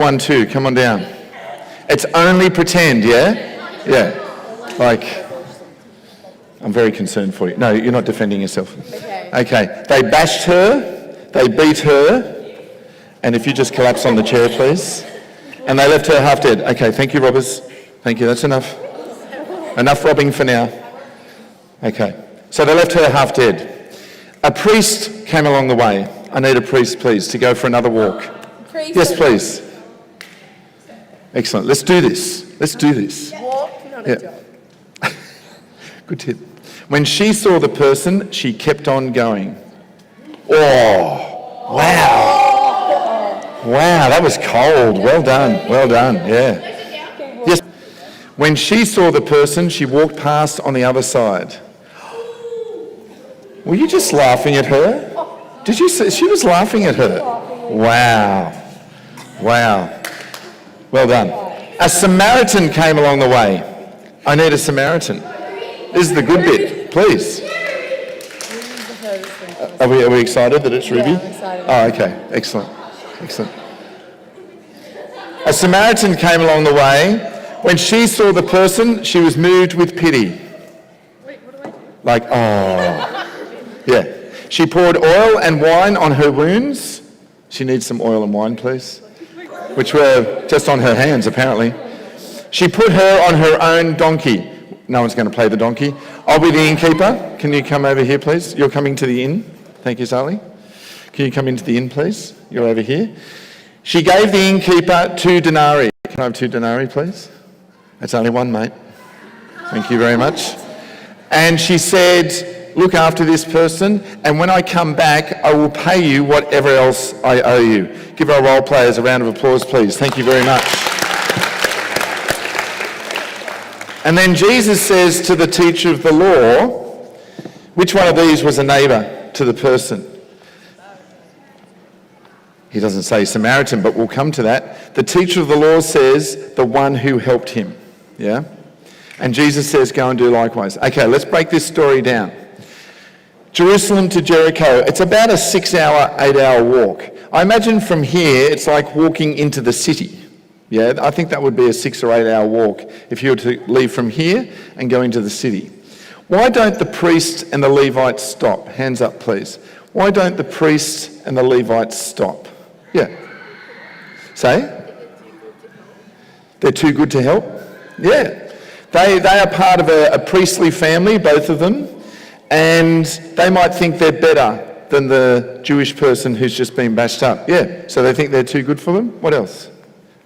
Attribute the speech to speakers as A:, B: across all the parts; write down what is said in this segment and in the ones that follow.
A: 1, 2, come on down. It's only pretend, yeah? Yeah. Like, I'm very concerned for you. No, you're not defending yourself. Okay. They bashed her, they beat her, and if you just collapse on the chair, please. And they left her half dead. Okay, thank you, robbers. Thank you, that's enough. Enough robbing for now. Okay. So they left her half dead. A priest came along the way. I need a priest, please, to go for another walk.
B: Priest.
A: Yes, please. Excellent. Let's do this. Let's do this.
B: Walk, not a jog.
A: Good tip. When she saw the person, she kept on going. Oh, wow. Wow, that was cold. Well done. Well done. Yeah. Yes. When she saw the person, she walked past on the other side. Were you just laughing at her? Did you see? She was laughing at her. Wow. Wow. Well done. A Samaritan came along the way. I need a Samaritan. This is the good bit. Please. Are we excited that it's Ruby?
B: Yeah, I'm excited.
A: Oh, okay. Excellent. Excellent. A Samaritan came along the way. When she saw the person, she was moved with pity.
B: Wait, what do I do?
A: Like, oh. Yeah. She poured oil and wine on her wounds. She needs some oil and wine, please. Which were just on her hands, apparently. She put her on her own donkey. No one's going to play the donkey. I'll be the innkeeper. Can you come over here, please? You're coming to the inn. Thank you, Sally. Can you come into the inn, please? You're over here. She gave the innkeeper 2 denarii. Can I have 2 denarii, please? That's only one, mate. Thank you very much. And she said, look after this person, and when I come back, I will pay you whatever else I owe you. Give our role players a round of applause, please. Thank you very much. And then Jesus says to the teacher of the law, which one of these was a neighbour to the person? He doesn't say Samaritan, but we'll come to that. The teacher of the law says the one who helped him. Yeah? And Jesus says, go and do likewise. Okay, let's break this story down. Jerusalem to Jericho, it's about a 6-hour, 8-hour walk. I imagine from here, it's like walking into the city. Yeah, I think that would be a 6 or 8 hour walk if you were to leave from here and go into the city. Why don't the priests and the Levites stop? Hands up, please. Why don't the priests and the Levites stop? Yeah. Say? They're too good to help? Yeah. They are part of a priestly family, both of them, and they might think they're better than the Jewish person who's just been bashed up. Yeah. So they think they're too good for them? What else?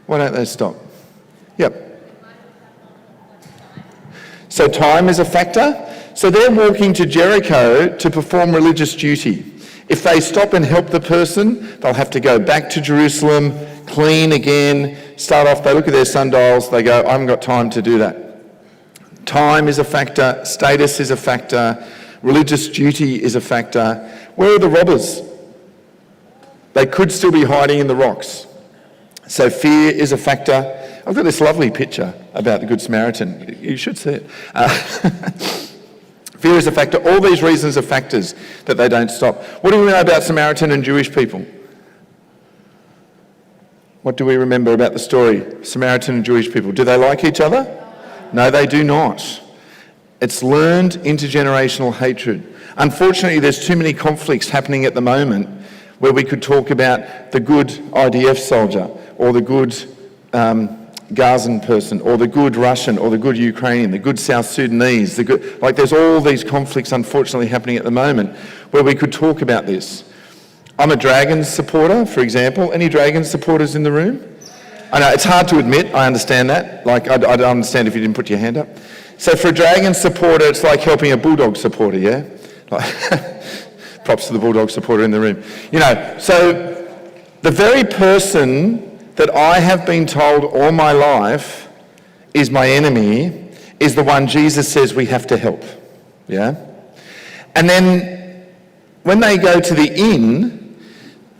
A: Why don't they stop? Yep. So time is a factor. So they're walking to Jericho to perform religious duty. If they stop and help the person, they'll have to go back to Jerusalem, clean again, start off, they look at their sundials, they go, I haven't got time to do that. Time is a factor, status is a factor, religious duty is a factor. Where are the robbers? They could still be hiding in the rocks. So fear is a factor. I've got this lovely picture about the Good Samaritan. You should see it. Fear is a factor. All these reasons are factors that they don't stop. What do we know about Samaritan and Jewish people? What do we remember about the story? Samaritan and Jewish people. Do they like each other? No, they do not. It's learned intergenerational hatred. Unfortunately, there's too many conflicts happening at the moment where we could talk about the good IDF soldier or the good Gazan person or the good Russian or the good Ukrainian, the good South Sudanese, there's all these conflicts unfortunately happening at the moment where we could talk about this. I'm a Dragons supporter, for example. Any Dragons supporters in the room? I know, it's hard to admit, I understand that. Like, I'd understand if you didn't put your hand up. So for a Dragons supporter, it's like helping a Bulldog supporter, yeah? Props to the Bulldog supporter in the room. You know, so the very person that I have been told all my life is my enemy is the one Jesus says we have to help. Yeah? And then when they go to the inn,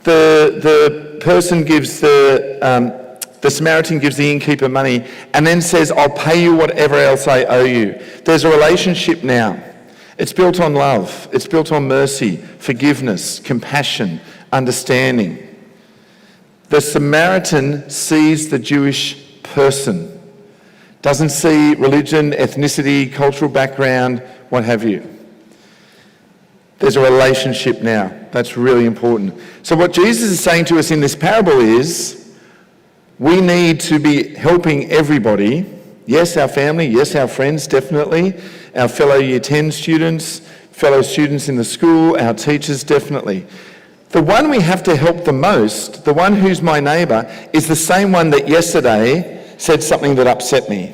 A: the person gives the Samaritan gives the innkeeper money and then says, I'll pay you whatever else I owe you. There's a relationship now. It's built on love. It's built on mercy, forgiveness, compassion, understanding. The Samaritan sees the Jewish person. Doesn't see religion, ethnicity, cultural background, what have you. There's a relationship now. That's really important. So what Jesus is saying to us in this parable is, we need to be helping everybody. Yes, our family. Yes, our friends, definitely. Our fellow Year 10 students, fellow students in the school, our teachers, definitely. The one we have to help the most, the one who's my neighbour, is the same one that yesterday said something that upset me.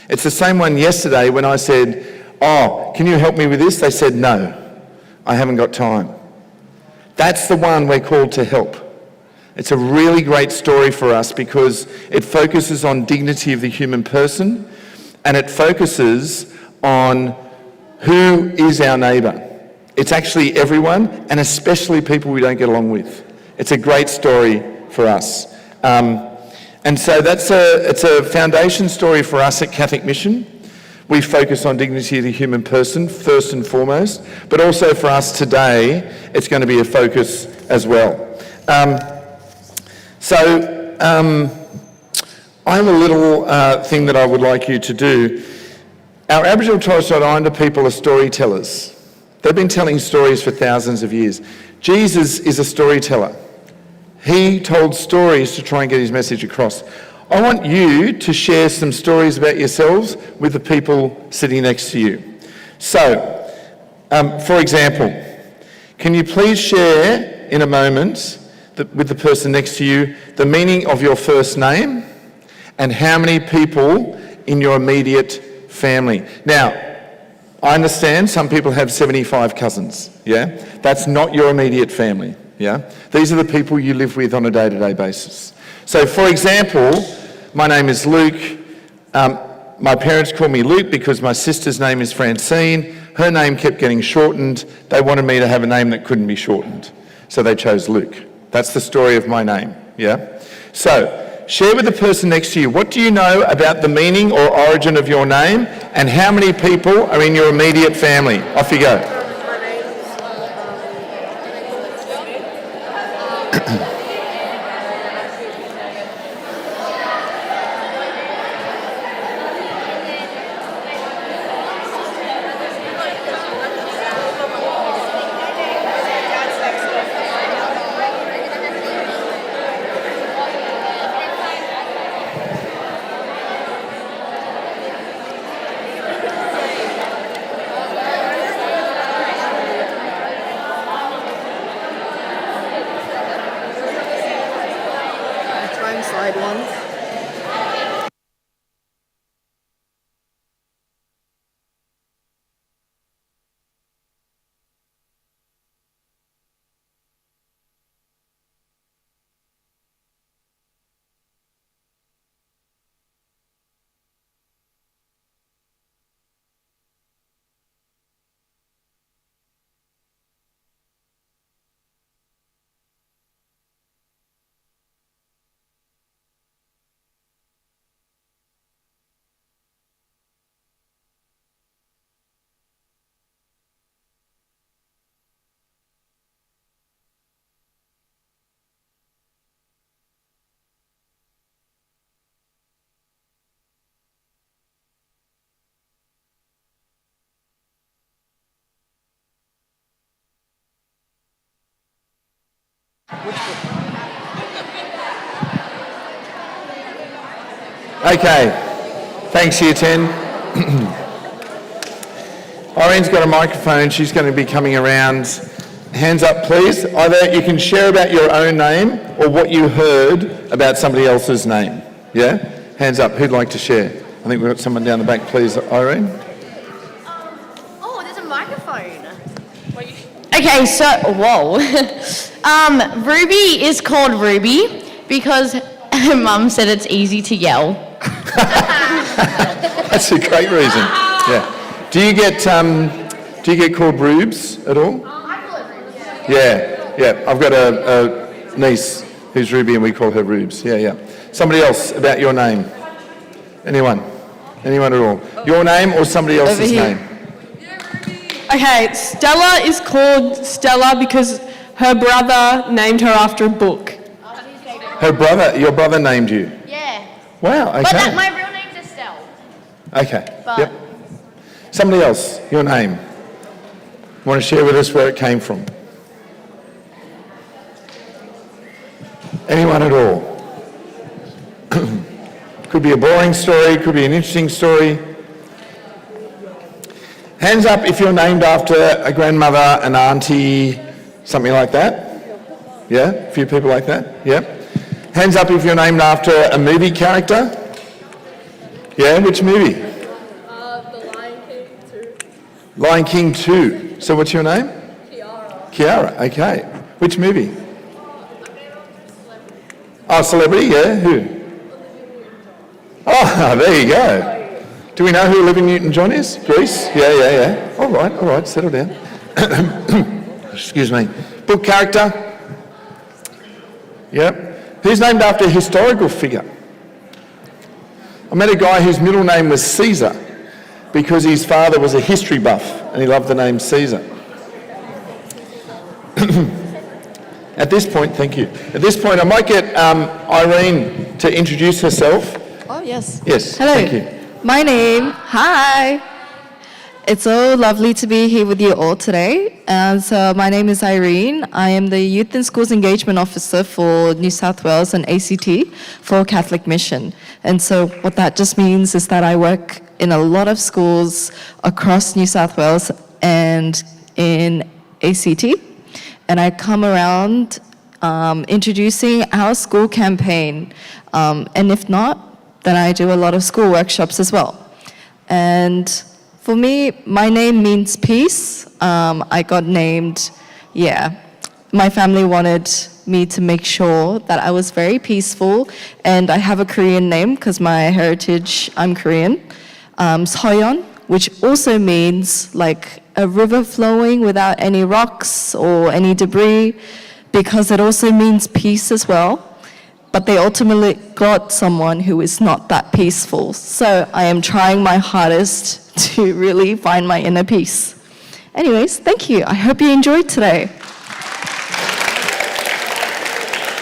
A: It's the same one yesterday when I said, oh, can you help me with this? They said, no, I haven't got time. That's the one we're called to help. It's a really great story for us because it focuses on dignity of the human person, and it focuses on who is our neighbour. It's actually everyone, and especially people we don't get along with. It's a great story for us. And so it's a foundation story for us at Catholic Mission. We focus on dignity of the human person first and foremost, but also for us today, it's going to be a focus as well. I have a little thing that I would like you to do. Our Aboriginal Torres Strait Islander people are storytellers. They've been telling stories for thousands of years. Jesus is a storyteller. He told stories to try and get his message across. I want you to share some stories about yourselves with the people sitting next to you. So, for example, can you please share in a moment with the person next to you the meaning of your first name and how many people in your immediate family? Now, I understand some people have 75 cousins, yeah? That's not your immediate family, yeah? These are the people you live with on a day-to-day basis. So, for example, my name is Luke. My parents call me Luke because my sister's name is Francine. Her name kept getting shortened. They wanted me to have a name that couldn't be shortened, so they chose Luke. That's the story of my name, yeah? So, share with the person next to you, what do you know about the meaning or origin of your name and how many people are in your immediate family? Off you go.
B: Slide one.
A: Okay, thanks Year 10. Irene's got a microphone, she's going to be coming around. Hands up please. Either you can share about your own name or what you heard about somebody else's name. Yeah? Hands up, who'd like to share? I think we've got someone down the back, please, Irene.
B: Oh, there's a microphone.
C: Okay, so, whoa. Ruby is called Ruby because her mum said it's easy to yell.
A: That's a great reason. Yeah. Do you get called Rubes at all?
B: I call it Ruby.
A: Yeah. I've got a niece who's Ruby and we call her Rubes. Yeah. Somebody else about your name? Anyone at all? Your name or somebody else's name?
D: Okay, Stella is called Stella because her brother named her after a book.
A: Your brother named you?
C: Yeah.
A: Wow, okay.
C: But my real name's Estelle.
A: Okay,
C: But-
A: yep. Somebody else, your name. Want to share with us where it came from? Anyone at all? Could be a boring story, could be an interesting story. Hands up if you're named after a grandmother, an auntie, something like that. Yeah, a few people like that, yeah. Hands up if you're named after a movie character. Yeah, which movie?
D: The Lion King 2.
A: Lion King 2. So what's your name?
D: Kiara.
A: Kiara, okay. Which movie? Oh, celebrity, yeah, who? Oh, there you go. Do we know who Olivia Newton-John is? Grease? Yeah. All right, settle down. Excuse me. Book character? Yep. Who's named after a historical figure? I met a guy whose middle name was Caesar because his father was a history buff and he loved the name Caesar. At this point, thank you. At this point, I might get Irene to introduce herself.
E: Oh, yes.
A: Yes,
E: Hello.
A: thank you.
E: My name, hi. It's so lovely to be here with you all today. And so my name is Irene. I am the Youth and Schools Engagement Officer for New South Wales and ACT for Catholic Mission. And so what that just means is that I work in a lot of schools across New South Wales and in ACT. And I come around introducing our school campaign. And if not, then I do a lot of school workshops as well. And for me, my name means peace. I got named, my family wanted me to make sure that I was very peaceful, and I have a Korean name because my heritage, I'm Korean, Soyeon, which also means like a river flowing without any rocks or any debris, because it also means peace as well. But they ultimately got someone who is not that peaceful. So I am trying my hardest to really find my inner peace. Anyways, thank you. I hope you enjoyed today.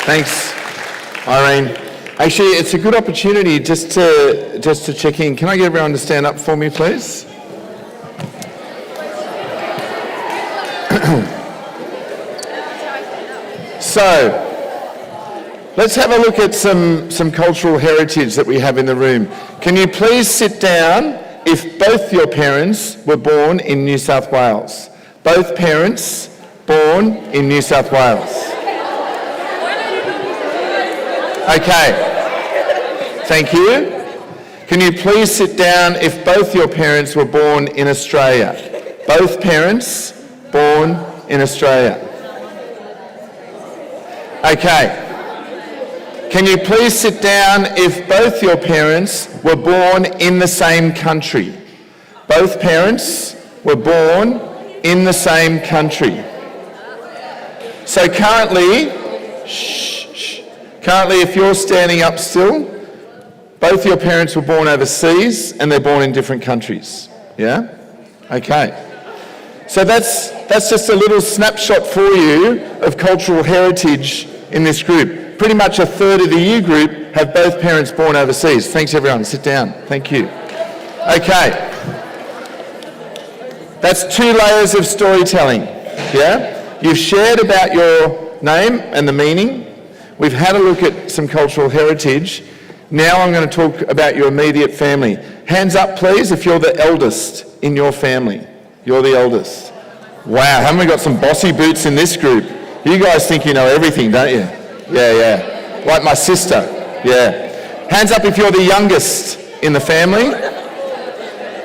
A: Thanks, Irene. Actually, it's a good opportunity just to check in. Can I get everyone to stand up for me, please? So, let's have a look at some cultural heritage that we have in the room. Can you please sit down if both your parents were born in New South Wales? Both parents born in New South Wales. Okay, thank you. Can you please sit down if both your parents were born in Australia? Both parents born in Australia. Okay. Can you please sit down if both your parents were born in the same country? Both parents were born in the same country. So currently, if you're standing up still, both your parents were born overseas and they're born in different countries. Yeah? Okay. So that's just a little snapshot for you of cultural heritage in this group. Pretty much a third of the year group have both parents born overseas. Thanks everyone, sit down. Thank you. Okay. That's 2 layers of storytelling, yeah? You've shared about your name and the meaning. We've had a look at some cultural heritage. Now I'm going to talk about your immediate family. Hands up please if you're the eldest in your family. You're the eldest. Wow, haven't we got some bossy boots in this group? You guys think you know everything, don't you? Yeah. Like my sister, yeah. Hands up if you're the youngest in the family.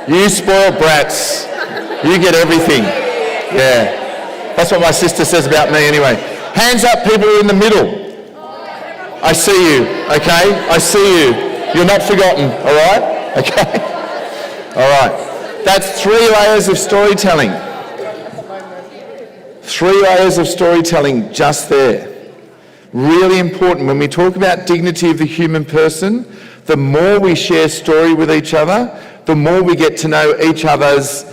A: You spoiled brats. You get everything. Yeah. That's what my sister says about me anyway. Hands up people in the middle. I see you, okay? I see you. You're not forgotten, all right? Okay? All right. That's 3 layers of storytelling. 3 layers of storytelling just there. Really important. When we talk about dignity of the human person, the more we share story with each other, the more we get to know each other's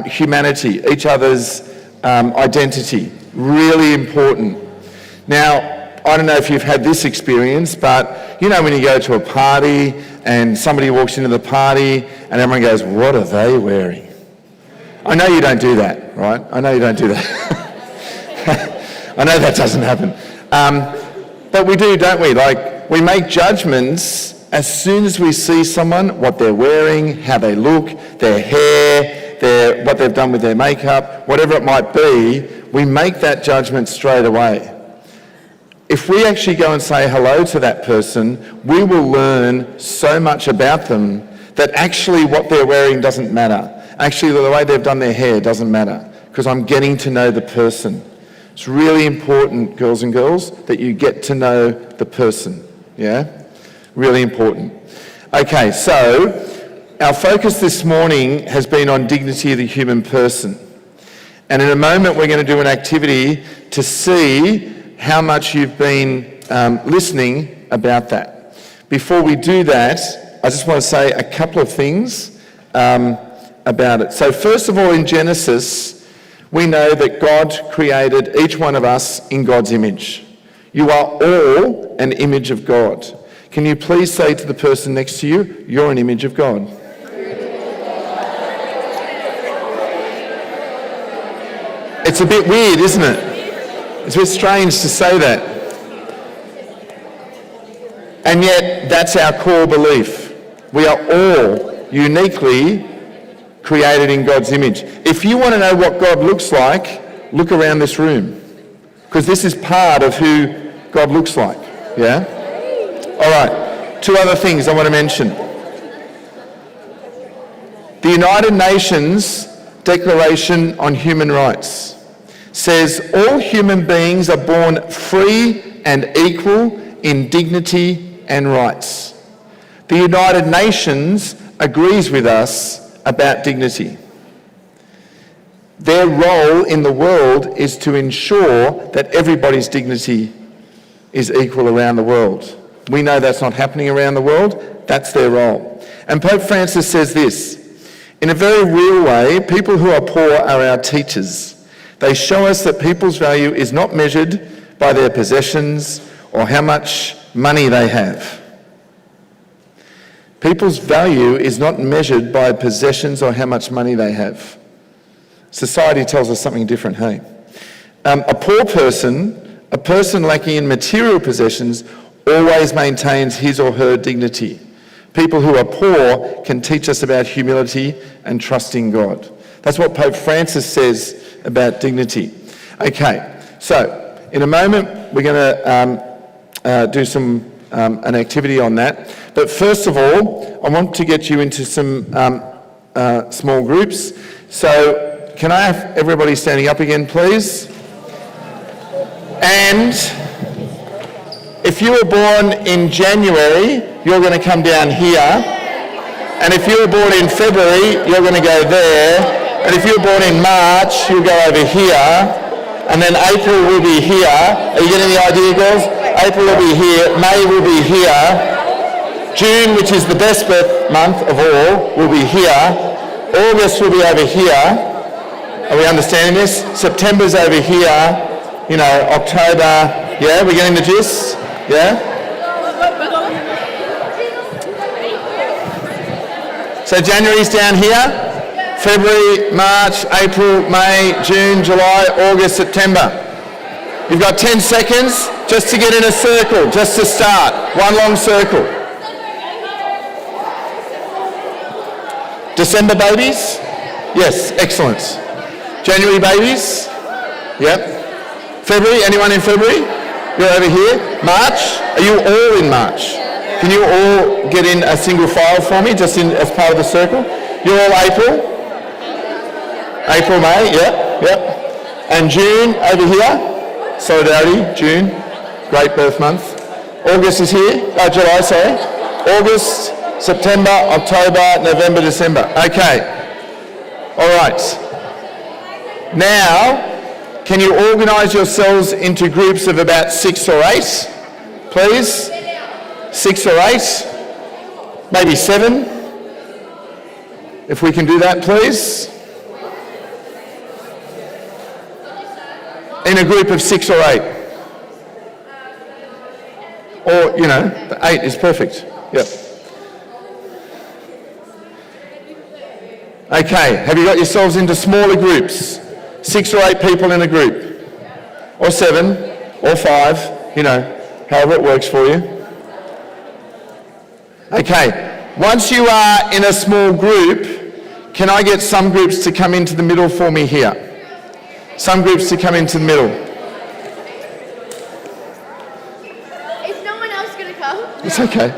A: humanity, each other's identity. Really important. Now, I don't know if you've had this experience, but you know when you go to a party and somebody walks into the party and everyone goes, what are they wearing? I know you don't do that, right? I know you don't do that. I know that doesn't happen. But we do, don't we? Like, we make judgments as soon as we see someone, what they're wearing, how they look, their hair, what they've done with their makeup, whatever it might be, we make that judgment straight away. If we actually go and say hello to that person, we will learn so much about them that actually what they're wearing doesn't matter. Actually, the way they've done their hair doesn't matter, because I'm getting to know the person. It's really important, girls and girls, that you get to know the person, yeah? Really important. Okay, so our focus this morning has been on dignity of the human person. And in a moment, we're going to do an activity to see how much you've been listening about that. Before we do that, I just want to say a couple of things about it. So first of all, in Genesis, we know that God created each one of us in God's image. You are all an image of God. Can you please say to the person next to you, you're an image of God? It's a bit weird, isn't it? It's a bit strange to say that. And yet, that's our core belief. We are all uniquely created in God's image. If you want to know what God looks like, look around this room. Because this is part of who God looks like, yeah? All right, two other things I want to mention. The United Nations Declaration on Human Rights says all human beings are born free and equal in dignity and rights. The United Nations agrees with us about dignity. Their role in the world is to ensure that everybody's dignity is equal around the world. We know that's not happening around the world. That's their role. And Pope Francis says this, in a very real way, people who are poor are our teachers. They show us that people's value is not measured by their possessions or how much money they have. People's value is not measured by possessions or how much money they have. Society tells us something different, hey? A poor person, a person lacking in material possessions, always maintains his or her dignity. People who are poor can teach us about humility and trusting God. That's what Pope Francis says about dignity. Okay, so in a moment we're going to do an activity on that. But first of all, I want to get you into some small groups. So can I have everybody standing up again, please? And if you were born in January, you're going to come down here. And if you were born in February, you're going to go there. And if you were born in March, you'll go over here. And then April will be here. Are you getting the idea, girls? April will be here. May will be here. June, which is the best birth month of all, will be here. August will be over here. Are we understanding this? September's over here. You know, October. Yeah, we're getting the gist? Yeah? So January's down here, February, March, April, May, June, July, August, September. You've got 10 seconds just to get in a circle, just to start. One long circle. December babies? Yes, excellent. January babies? Yep. February, anyone in February? You're over here. March? Are you all in March? Can you all get in a single file for me, just as part of the circle? You're all April? April, May, yep. And June over here. Solidarity, June. Great birth month. August is here. July, sorry. August, September, October, November, December. Okay. All right. Now, can you organise yourselves into groups of about 6 or 8, please? 6 or 8, maybe 7, if we can do that, please. In a group of 6 or 8. Or, the 8 is perfect. Yep. Okay, have you got yourselves into smaller groups? 6 or 8 people in a group? Or 7, or 5, however it works for you. Okay, once you are in a small group, can I get some groups to come into the middle for me here? Some groups to come into the middle.
B: Is no one else going to come?
A: It's okay.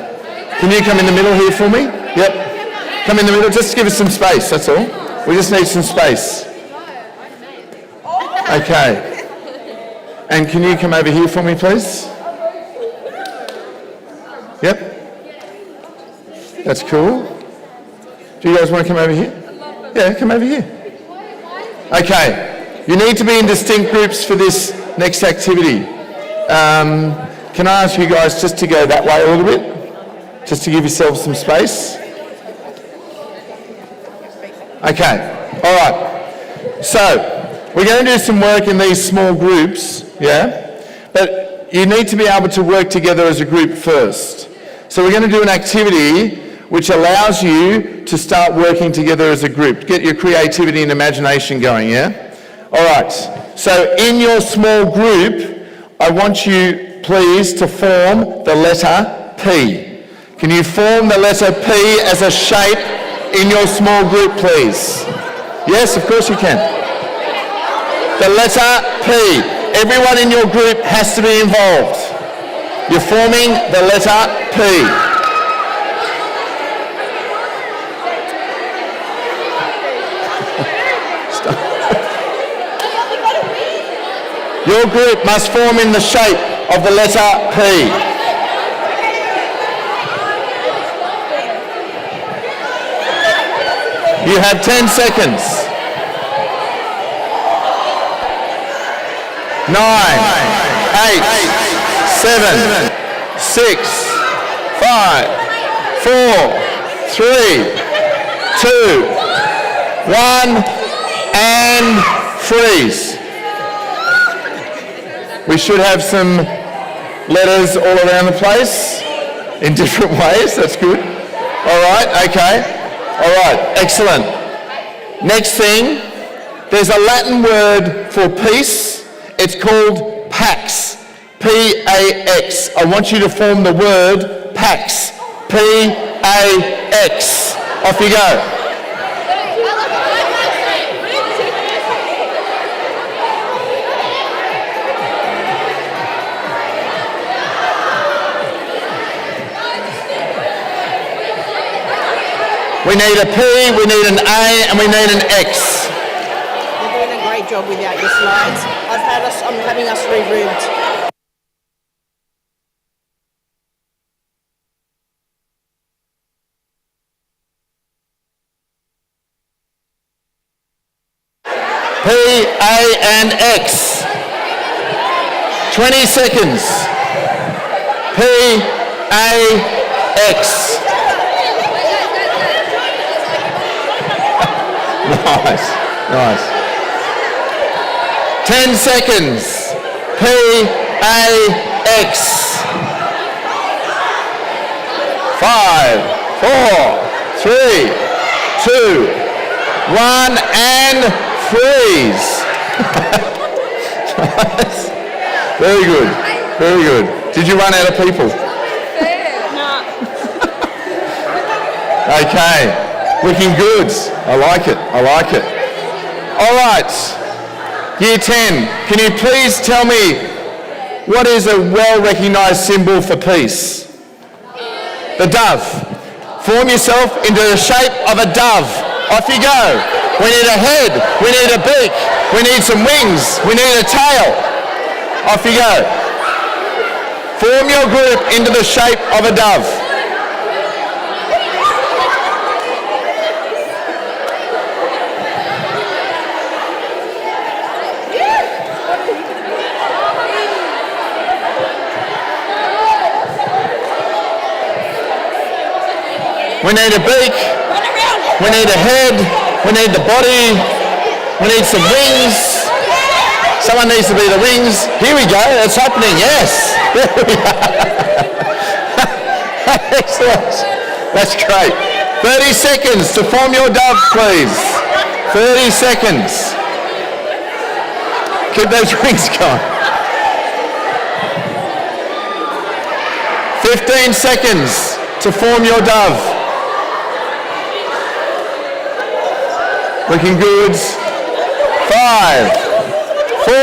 A: Can you come in the middle here for me? Yep. Come in the middle, just give us some space, that's all. We just need some space. Okay. And can you come over here for me, please? Yep. That's cool. Do you guys want to come over here? Yeah, come over here. Okay. You need to be in distinct groups for this next activity. Can I ask you guys just to go that way a little bit? Just to give yourselves some space. Okay, all right. So, we're going to do some work in these small groups, yeah? But you need to be able to work together as a group first. So we're going to do an activity which allows you to start working together as a group. Get your creativity and imagination going, yeah? All right. So in your small group, I want you, please, to form the letter P. Can you form the letter P as a shape in your small group, please? Yes, of course you can. The letter P. Everyone in your group has to be involved. You're forming the letter P. Your group must form in the shape of the letter P. You have 10 seconds. 9, 8, 7, 6, 5, 4, 3, 2, 1, and freeze. We should have some letters all around the place in different ways. That's good. All right, okay. All right, excellent. Next thing, there's a Latin word for peace. It's called pax. P-A-X. I want you to form the word pax. P-A-X. Off you go. We need a P, we need an A, and we need an X.
F: You're doing a great job without your slides. I'm having us regrouped.
A: P, A, and X. 20 seconds. P, A, X. Nice, nice. 10 seconds. P-A-X. 5, 4, 3, 2, 1, and freeze. Nice. Very good, very good. Did you run out of people? Okay. Looking good. I like it. I like it. All right. Year 10, can you please tell me what is a well-recognised symbol for peace? The dove. Form yourself into the shape of a dove. Off you go. We need a head. We need a beak. We need some wings. We need a tail. Off you go. Form your group into the shape of a dove. We need a beak, we need a head, we need the body, we need some wings. Someone needs to be the wings. Here we go, it's happening, yes. There we are. Excellent. That's great. 30 seconds to form your dove, please. 30 seconds. Keep those rings going. 15 seconds to form your dove. Looking good. 5, 4,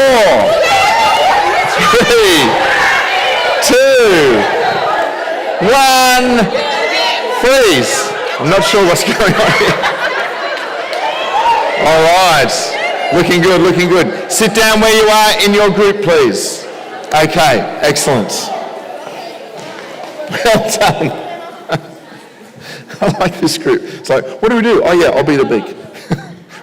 A: 3, 2, 1. Freeze. I'm not sure what's going on here. All right. Looking good, looking good. Sit down where you are in your group, please. Okay, excellent. Well done. I like this group. It's like, what do we do? Oh yeah, I'll be the beak.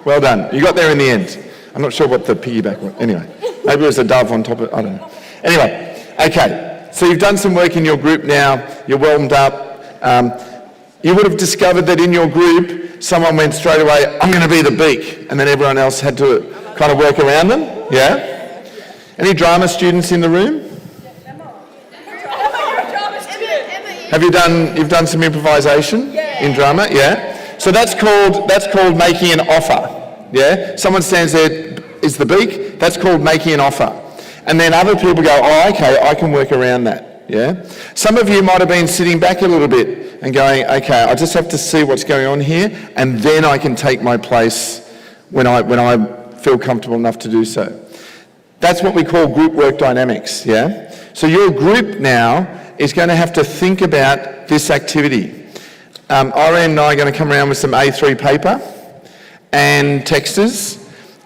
A: Well done. You got there in the end. I'm not sure what the piggyback was. Anyway, maybe it was a dove on top of it. I don't know. Anyway, okay. So you've done some work in your group now. You're warmed up. You would have discovered that in your group, someone went straight away, I'm going to be the beak. And then everyone else had to kind of work around them. Yeah? Any drama students in the room? Have you've done some improvisation in drama? Yeah. So that's called making an offer. Yeah. Someone stands there, is the beak. That's called making an offer. And then other people go, oh, okay, I can work around that. Yeah. Some of you might have been sitting back a little bit and going, okay, I just have to see what's going on here, and then I can take my place when I feel comfortable enough to do so. That's what we call group work dynamics. Yeah. So your group now is going to have to think about this activity. Irene and I are going to come around with some A3 paper and texters,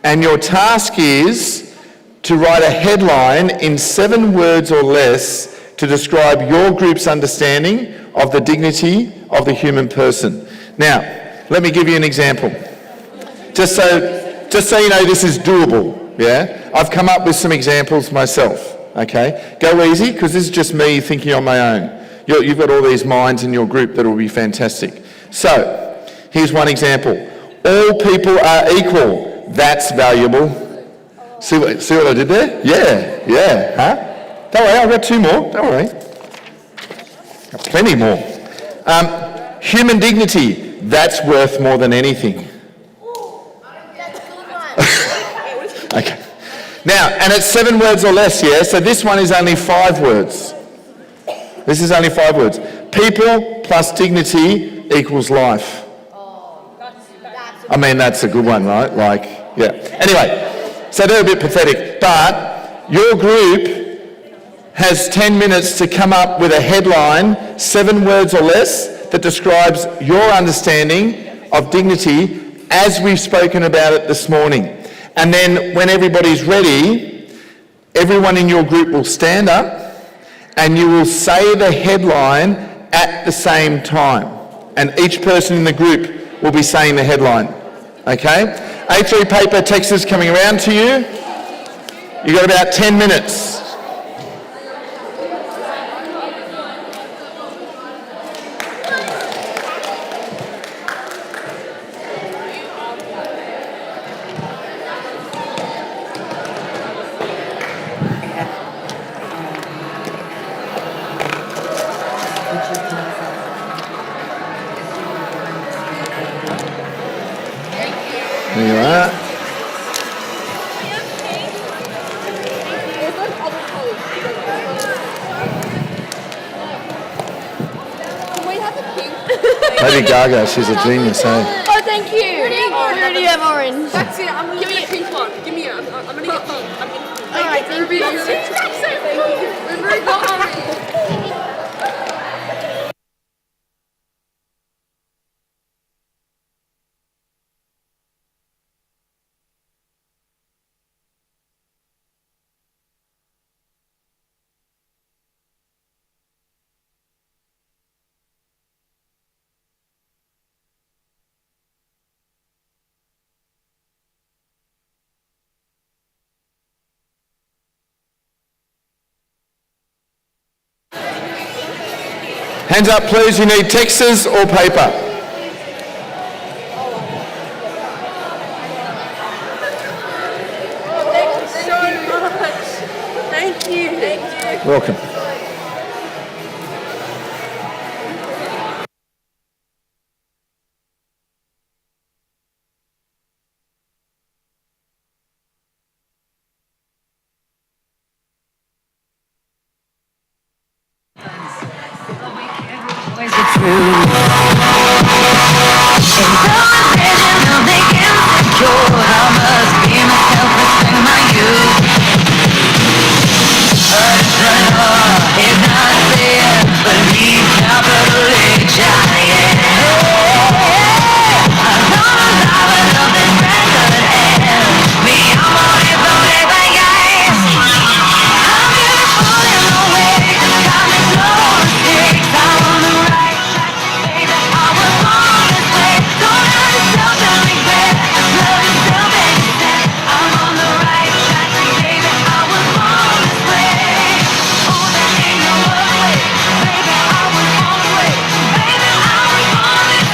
A: and your task is to write a headline in 7 words or less to describe your group's understanding of the dignity of the human person. Now, let me give you an example. Just so you know this is doable, yeah? I've come up with some examples myself. Okay, go easy, because this is just me thinking on my own. You've got all these minds in your group that will be fantastic. So, here's one example. All people are equal. That's valuable. See what I did there? Yeah, huh? Don't worry, I've got 2 more. Don't worry. Got plenty more. Human dignity. That's worth more than anything. Okay. Now, and it's 7 words or less, yeah? So this one is only 5 words. This is only 5 words. People plus dignity equals life. I mean, that's a good one, right? Like, yeah. Anyway, so they're a bit pathetic, but your group has 10 minutes to come up with a headline, 7 words or less, that describes your understanding of dignity as we've spoken about it this morning. And then when everybody's ready, everyone in your group will stand up and you will say the headline at the same time. And each person in the group will be saying the headline. Okay? A3 paper texters coming around to you. You've got about 10 minutes. There you are.
D: Can we have a pink?
A: Lady Gaga, she's a genius, eh?
B: Oh, thank you. Already have orange.
D: That's it. I'm gonna get a pink one. Give me it. I'm gonna get pink. I'm getting pink.
B: All right, thank you.
D: That's so cool. We've already got orange.
A: Hands up, please. You need texters or paper.
D: Thank you so much. Thank you. Thank you.
A: Welcome.
G: true. In the vision of the insecure, I must be myself, respect my youth. It's not clear, but leave capital H, I'm not alive, I love this record, and me, I'm on it, but yes. I'm beautiful in the way, got me slow mistakes, I'm on the right track, baby, I was born this way, don't have to self-regret, love is still being said, I'm on the right track, baby, I was born this way, oh, there ain't no other way, baby, I was born this way, baby, I was born this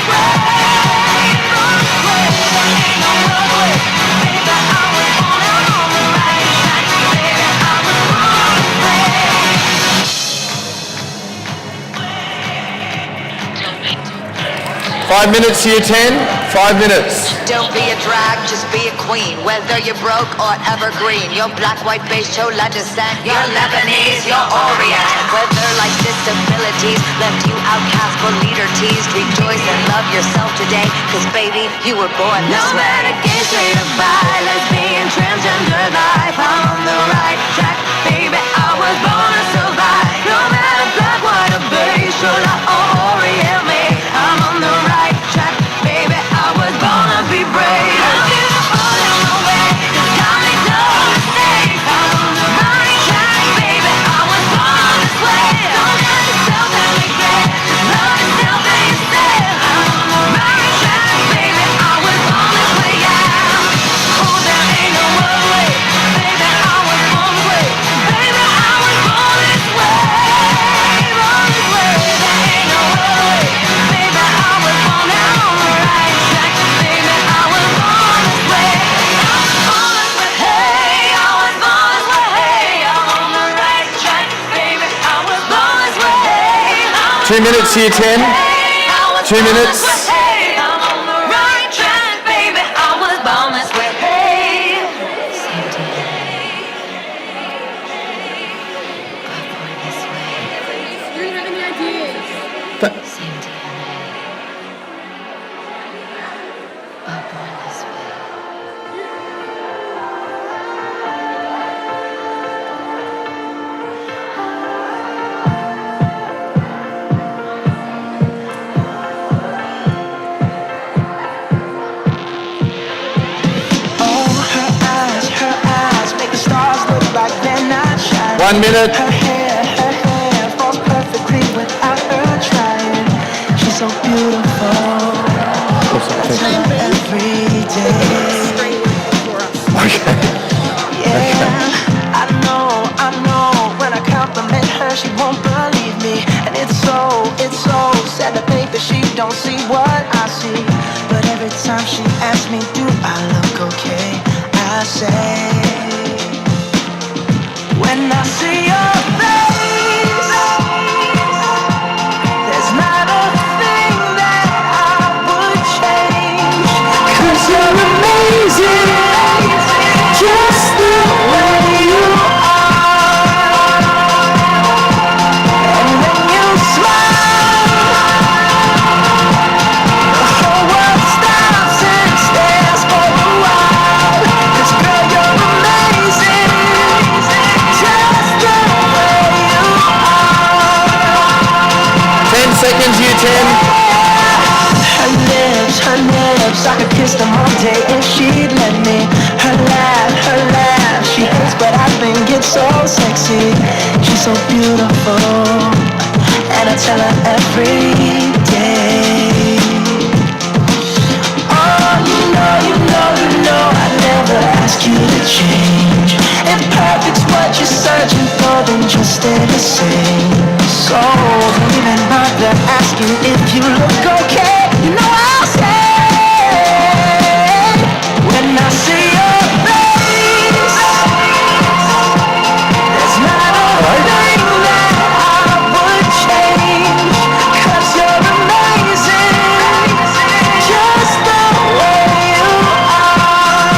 G: way, there ain't no other way, baby, I was born, I'm on the right track, baby, I was born this way.
A: 5 minutes, year 10. 5 minutes.
G: Don't be a drag, just be a queen. Whether you're broke or evergreen, you're black, white, beige, chola descent, you're Lebanese, you're Orient. Whether life's disabilities left you outcast but leader teased, rejoice and love yourself today, cause baby, you were born this way. No matter gay, straight or bi, lesbian, transgender life, I'm on the right track, baby, I was born to survive. No matter black, white or beige, chola or Orient, me, I'm on the right track, baby, I was born to be brave. I'm beautiful in the way, it's got me no mistakes. I'm on the right track, baby, I was born this way. Don't have to self and regret, love is still being said. I'm on the right track, baby, I was born this way, yeah. Oh, there ain't no other way, baby, I was born this way. Baby, I was born this way, born this way. There ain't no other way, baby, I was born now on the right track, baby, I was born this way. I was born this way, hey, I was born this way, hey, I'm on the right track, baby, I was born this way, hey, I was
A: 2 minutes, year 10. 2 minutes.
G: I'm on the right track, baby, I was born this way, hey.
D: You don't have any ideas.
H: Her eyes make the stars look like they're not shining.
A: 1 minute.
H: Her hair falls perfectly without her trying. She's so beautiful. Every day. Yeah, I know. When I compliment her, she won't believe me, and it's so sad to think that she don't see what I see. But every time she asks me, do I look okay? I say, when I see your face, there's not a thing that I would change. 'Cause you're amazing, just the way you are. And when you smile, the whole world stops and stares for a while. 'Cause girl, you're amazing, just the way you are.
A: 10 seconds, year 10.
H: Her lips, I could kiss them all day if she'd let me. Her laugh, she hates, but I think it's so sexy. She's so beautiful, and I tell her every day. Oh, you know, I never ask you to change. If perfect's what you're searching for, then just stay the same. So don't even bother asking if you look okay. You know I'll say, when I see your face, there's not a thing that I would change. 'Cause you're amazing, just the way you are.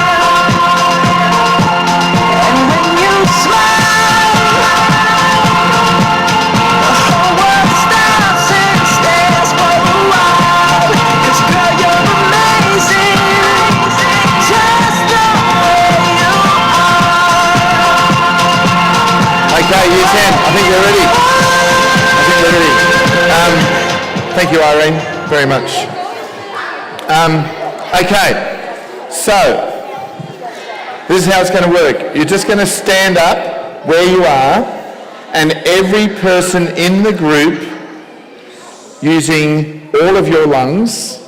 H: And when you smile,
A: Irene, very much. Okay, so this is how it's going to work. You're just going to stand up where you are, and every person in the group, using all of your lungs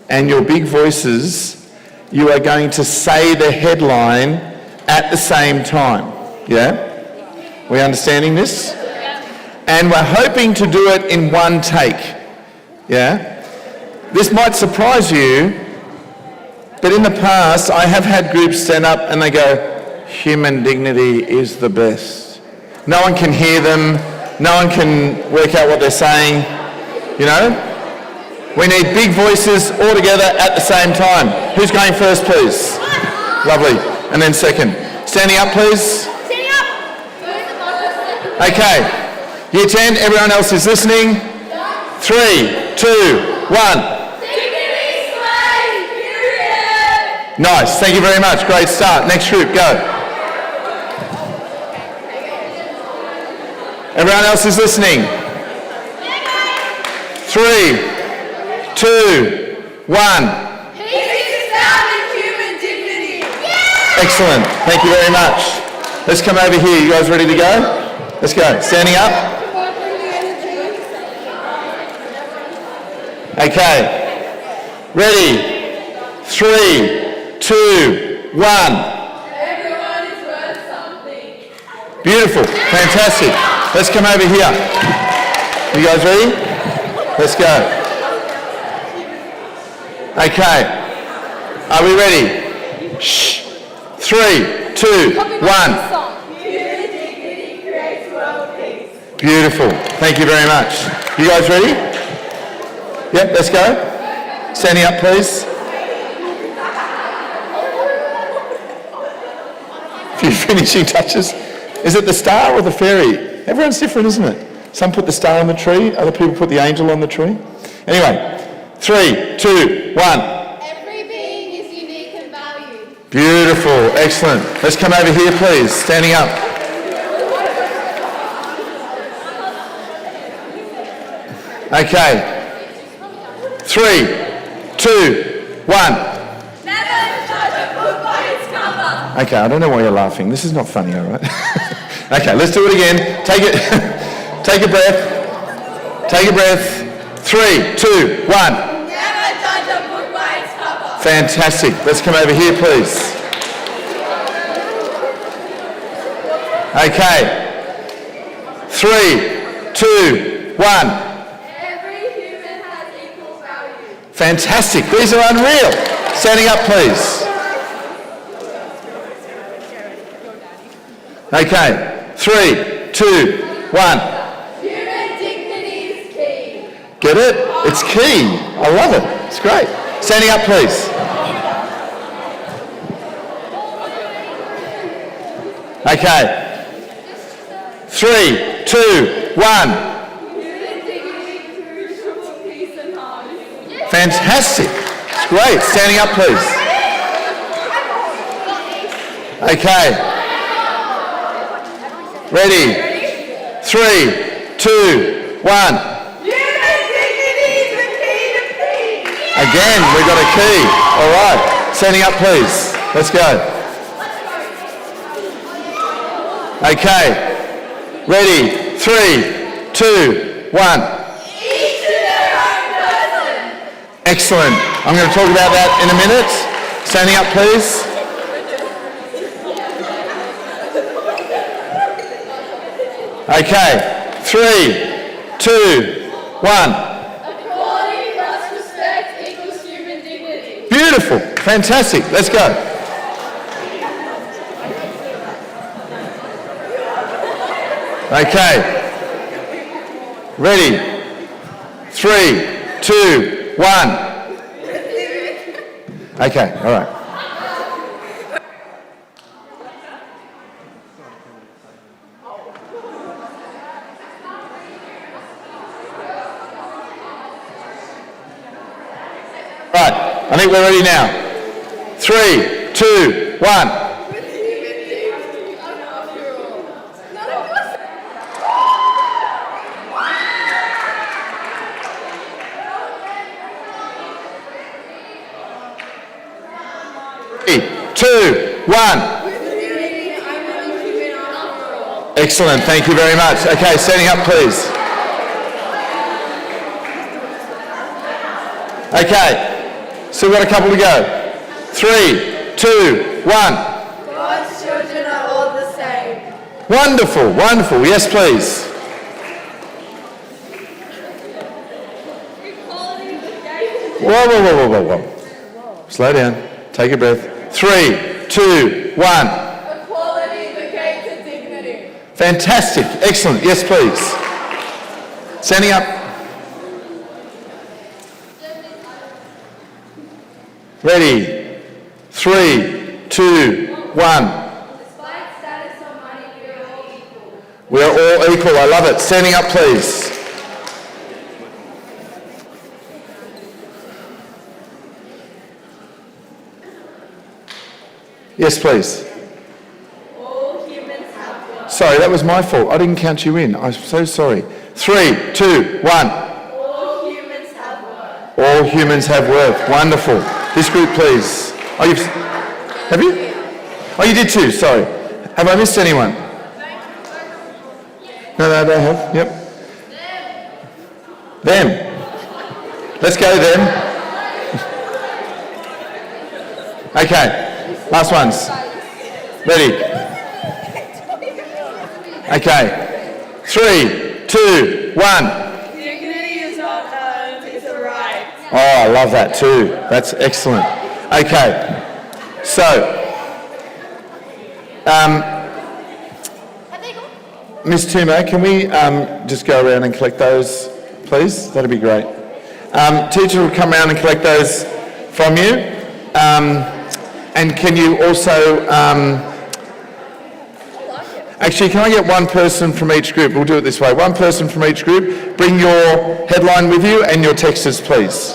A: and your big voices, you are going to say the headline at the same time. Yeah? We understanding this? And we're hoping to do it in one take. Yeah? This might surprise you, but in the past I have had groups stand up and they go, human dignity is the best. No one can hear them, no one can work out what they're saying, you know? We need big voices all together at the same time. Who's going first, please? Lovely. And then second. Standing up, please.
B: Standing up.
A: Okay. Year 10, everyone else is listening. 3, 2, 1. Nice. Thank you very much. Great start. Next group, go. Everyone else is listening. 3, 2, 1.
B: Peace is found in human dignity.
A: Excellent. Thank you very much. Let's come over here. You guys ready to go? Let's go. Standing up. Okay. Ready? 3, 2, 1.
B: Everyone is worth something.
A: Beautiful. Fantastic. Let's come over here. You guys ready? Let's go. Okay. Are we ready? Shh. 3, 2, 1. Beautiful. Thank you very much. You guys ready? Yep, let's go. Standing up, please. A few finishing touches. Is it the star or the fairy? Everyone's different, isn't it? Some put the star on the tree, other people put the angel on the tree. Anyway, 3, 2, 1.
B: Every being is unique and valued.
A: Beautiful, excellent. Let's come over here, please. Standing up. Okay. 3, 2, 1.
B: Never judge a book by its cover.
A: Okay, I don't know why you're laughing. This is not funny, all right? Okay, let's do it again. Take it. Take a breath. Take a breath. 3, 2, 1.
B: Never judge a book by its cover.
A: Fantastic. Let's come over here, please. Okay. 3, 2, 1.
B: Every human has equal value.
A: Fantastic. These are unreal. Standing up, please. Okay. 3, 2, 1.
B: Human dignity is key.
A: Get it? It's key. I love it. It's great. Standing up, please. Okay. 3, 2, 1.
B: Human dignity is crucial for peace and harmony.
A: Fantastic. It's great. Standing up, please. Okay. Ready? 3, 2, 1.
B: Human dignity is the key to peace.
A: Again, we've got a key. All right. Standing up, please. Let's go. Okay. Ready? 3, 2, 1.
B: Each to their own person.
A: Excellent. I'm going to talk about that in a minute. Standing up, please. Okay. 3, 2, 1.
B: Equality plus respect equals human dignity.
A: Beautiful. Fantastic. Let's go. Okay. Ready? 3, 2, 1. Okay, all right. Right, I think we're ready now. 3, 2, 1. 3, 2, 1. Excellent, thank you very much. Okay, standing up, please. Okay, still got a couple to go. 3, 2, 1.
B: God's children are all the same.
A: Wonderful, wonderful. Yes, please. Whoa, whoa, whoa, whoa, whoa, whoa. Slow down. Take a breath. 3, 2, 1.
B: Equality, the gate to dignity.
A: Fantastic. Excellent. Yes, please. Standing up. Ready. 3, 2, 1.
B: Despite status or money, we are all equal.
A: We're all equal. I love it. Standing up, please. Yes, please.
B: All humans have worth.
A: Sorry, that was my fault. I didn't count you in. I'm so sorry. 3, 2, 1.
B: All humans have worth.
A: All humans have worth. Wonderful. This group, please. Oh, have you? Oh, you did too. Sorry. Have I missed anyone? No, they have. Yep. Them. Let's go them. Okay. Last ones. Ready? Okay. 3, 2, 1.
B: Dignity is not earned, it's a right.
A: Oh, I love that too. That's excellent. Okay. So, Ms. Tuma, can we just go around and collect those, please? That'd be great. Teacher will come around and collect those from you. And can you also, actually, can I get one person from each group? We'll do it this way. One person from each group. Bring your headline with you and your texters, please.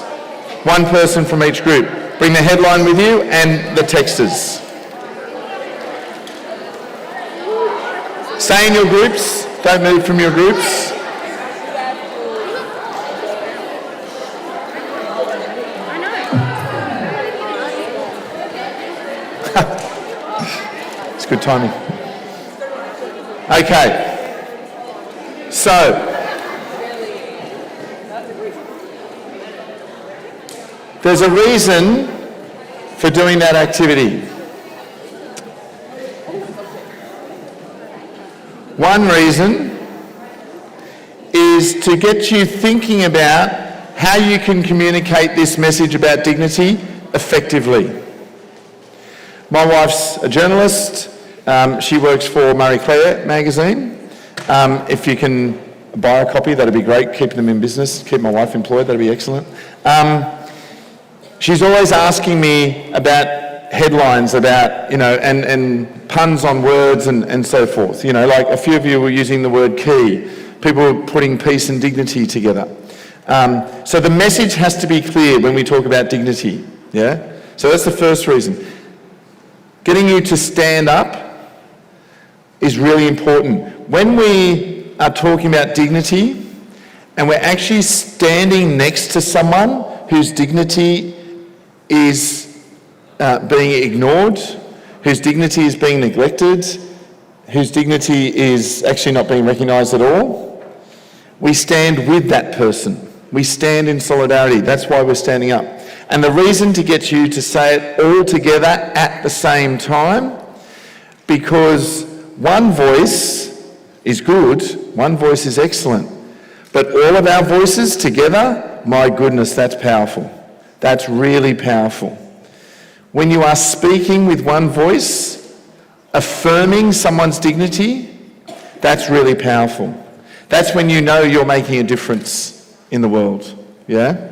A: One person from each group. Bring the headline with you and the texters. Stay in your groups. Don't move from your groups. It's good timing. Okay. So, there's a reason for doing that activity. One reason is to get you thinking about how you can communicate this message about dignity effectively. My wife's a journalist. She works for Marie Claire magazine. If you can buy a copy, that'd be great. Keep them in business. Keep my wife employed. That'd be excellent. She's always asking me about headlines, about, and puns on words and so forth. Like a few of you were using the word key. People were putting peace and dignity together. So the message has to be clear when we talk about dignity. Yeah? So that's the first reason. Getting you to stand up is really important. When we are talking about dignity and we're actually standing next to someone whose dignity is being ignored, whose dignity is being neglected, whose dignity is actually not being recognised at all, we stand with that person. We stand in solidarity. That's why we're standing up. And the reason to get you to say it all together at the same time, because one voice is good, one voice is excellent, but all of our voices together, my goodness, that's powerful. That's really powerful. When you are speaking with one voice, affirming someone's dignity, that's really powerful. That's when you know you're making a difference in the world, yeah?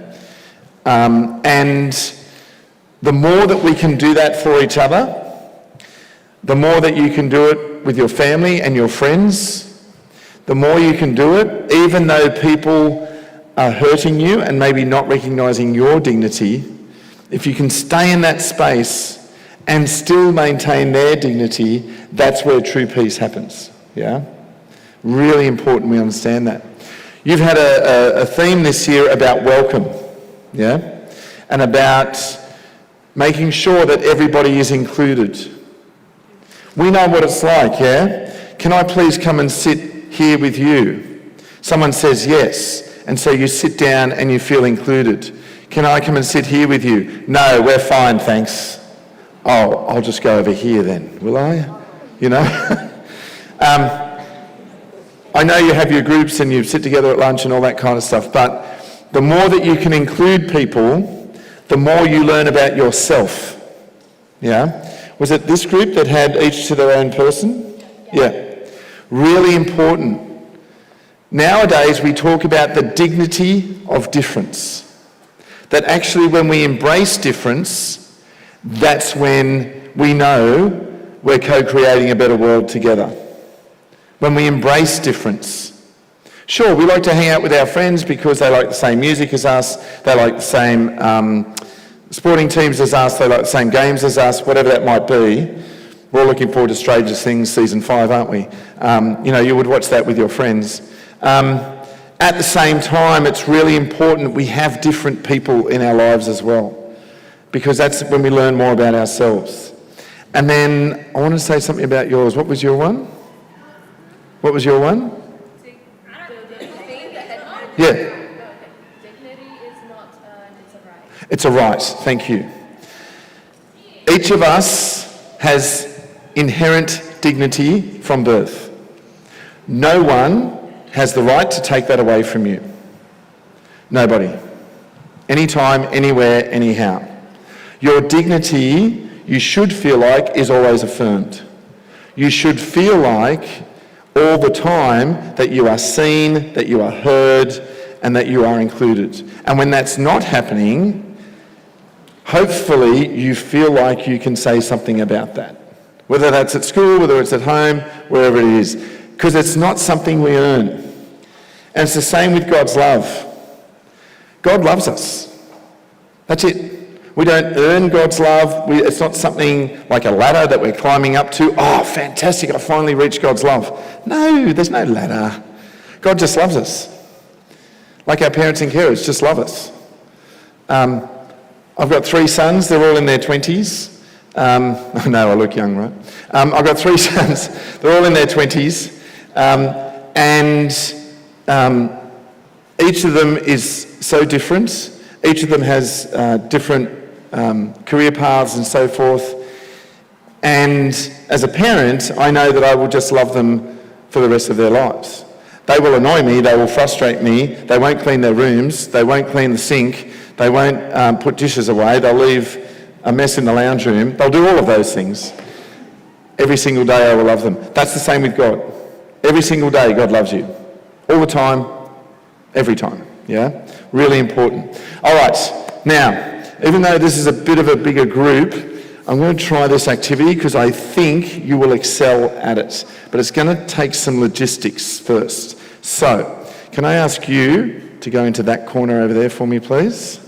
A: And the more that we can do that for each other, the more that you can do it with your family and your friends, the more you can do it, even though people are hurting you and maybe not recognising your dignity, if you can stay in that space and still maintain their dignity, that's where true peace happens, yeah? Really important we understand that. You've had a theme this year about welcome, yeah? And about Making sure that everybody is included. We know what it's like, yeah? Can I please come and sit here with you? Someone says yes, and so you sit down and you feel included. Can I come and sit here with you? No, we're fine, thanks. Oh, I'll just go over here then, will I? You know? I know you have your groups and you sit together at lunch and all that kind of stuff, but the more that you can include people, the more you learn about yourself. Yeah? Was it this group that had each to their own person? Yeah. Really important. Nowadays we talk about the dignity of difference. That actually when we embrace difference, that's when we know we're co-creating a better world together. When we embrace difference. Sure, we like to hang out with our friends because they like the same music as us, they like the same sporting teams as us, they like the same games as us, whatever that might be. We're all looking forward to Stranger Things season 5, aren't we? You know, you would watch that with your friends. At the same time, it's really important we have different people in our lives as well, because that's when we learn more about ourselves. And then I want to say something about yours. What was your one? What was your one? Yeah.
B: Dignity is not earned, it's a right.
A: It's a right, thank you. Each of us has inherent dignity from birth. No one has the right to take that away from you. Nobody. Anytime, anywhere, anyhow. Your dignity, you should feel like, is always affirmed. You should feel like all the time that you are seen, that you are heard, and that you are included. And when that's not happening, hopefully you feel like you can say something about that. Whether that's at school, whether it's at home, wherever it is. Because it's not something we earn. And it's the same with God's love. God loves us. That's it. We don't earn God's love. It's not something like a ladder that we're climbing up to. Oh, fantastic, I finally reached God's love. No, there's no ladder. God just loves us. Like our parents and carers just love us. I've got 3 sons. They're all in their 20s. I know I look young, right? I've got 3 sons. They're all in their 20s. And each of them is so different. Each of them has different career paths and so forth. And as a parent, I know that I will just love them for the rest of their lives. They will annoy me, they will frustrate me, they won't clean their rooms, they won't clean the sink, they won't put dishes away, they'll leave a mess in the lounge room. They'll do all of those things. Every single day I will love them. That's the same with God. Every single day God loves you. All the time, every time. Yeah? Really important. All right, now, even though this is a bit of a bigger group, I'm going to try this activity because I think you will excel at it. But it's going to take some logistics first. So, can I ask you to go into that corner over there for me, please?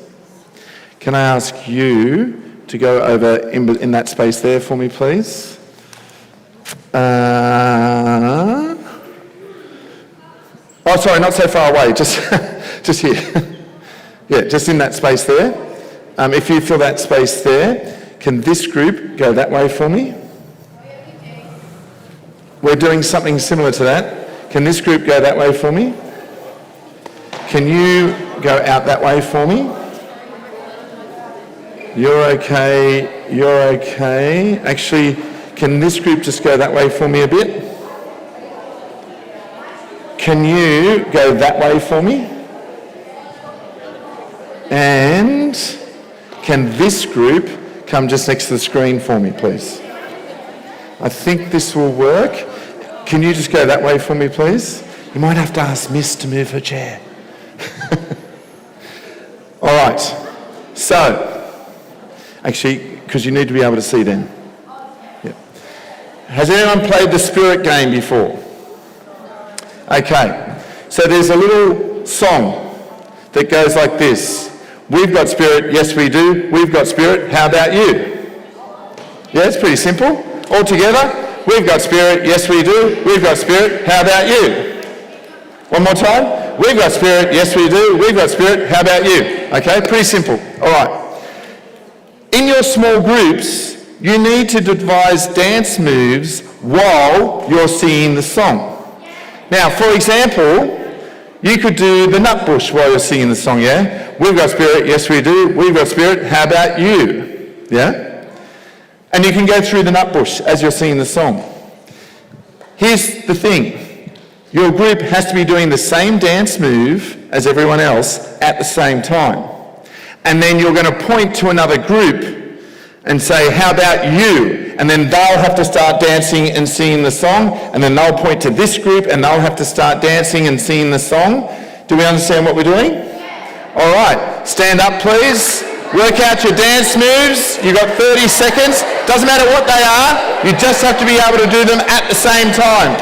A: Can I ask you to go over in that space there for me, please? Oh, sorry, not so far away, just here. Yeah, just in that space there. If you fill that space there, can this group go that way for me? We're doing something similar to that. Can this group go that way for me? Can you go out that way for me? You're okay, you're okay. Actually, can this group just go that way for me a bit? Can you go that way for me? And can this group come just next to the screen for me, please? I think this will work. Can you just go that way for me, please? You might have to ask Miss to move her chair. All right. So, actually, because you need to be able to see then. Yeah. Has anyone played the Spirit game before? Okay. So there's a little song that goes like this. We've got Spirit, yes we do. We've got Spirit, how about you? Yeah, it's pretty simple. All together, we've got Spirit, yes we do. We've got Spirit, how about you? One more time. We've got Spirit, yes we do. We've got Spirit, how about you? Okay, pretty simple. All right. In your small groups, you need to devise dance moves while you're singing the song. Now, for example, you could do the nut bush while you're singing the song, yeah? We've got spirit, yes we do. We've got spirit, how about you? Yeah? And you can go through the nut bush as you're singing the song. Here's the thing. Your group has to be doing the same dance move as everyone else at the same time. And then you're going to point to another group and say, how about you? And then they'll have to start dancing and singing the song, and then they'll point to this group and they'll have to start dancing and singing the song. Do we understand what we're doing? All right, stand up please. Work out your dance moves. You've got 30 seconds. Doesn't matter what they are, you just have to be able to do them at the same time.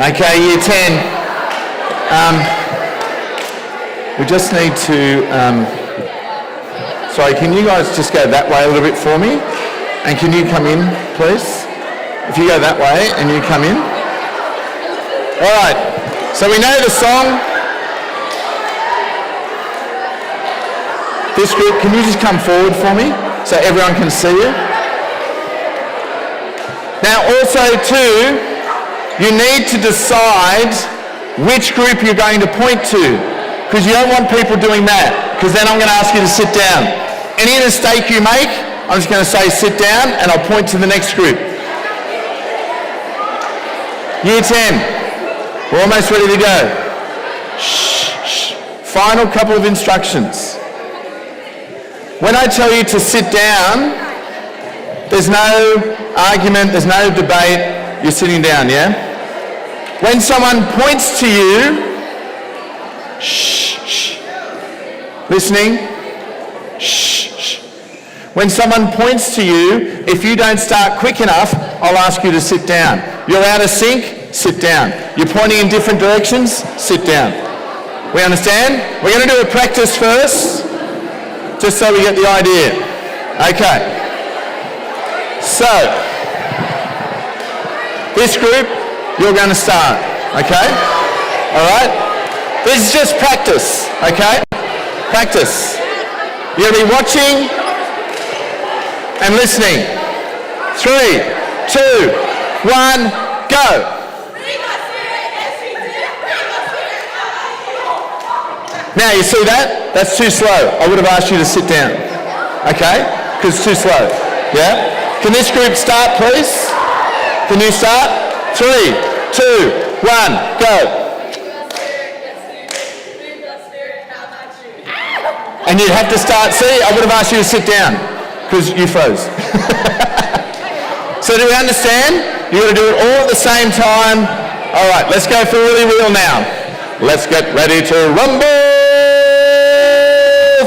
A: Okay, year 10. We just need to, sorry, can you guys just go that way a little bit for me? And can you come in, please? If you go that way and you come in. All right, so we know the song. This group, can you just come forward for me so everyone can see you? Now also too, you need to decide which group you're going to point to, because you don't want people doing that, because then I'm going to ask you to sit down. Any mistake you make, I'm just going to say sit down and I'll point to the next group. Year 10, we're almost ready to go. Shh, shh. Final couple of instructions. When I tell you to sit down, there's no argument, there's no debate. You're sitting down, yeah? When someone points to you, shh, shh. Listening? Shh, shh. When someone points to you, if you don't start quick enough, I'll ask you to sit down. You're out of sync? Sit down. You're pointing in different directions? Sit down. We understand? We're going to do a practice first, just so we get the idea. Okay. So, this group, you're going to start, okay? All right? This is just practice, okay? Practice. You're going to be watching and listening. 3, 2, 1, go. Now, you see that? That's too slow. I would have asked you to sit down, okay? Because it's too slow, yeah? Can this group start, please? Can you start? 3, 2, 1, go. And you'd have to start, see, I would have asked you to sit down, because you froze. So do we understand? You've got to do it all at the same time. All right, let's go for really real now. Let's get ready to rumble.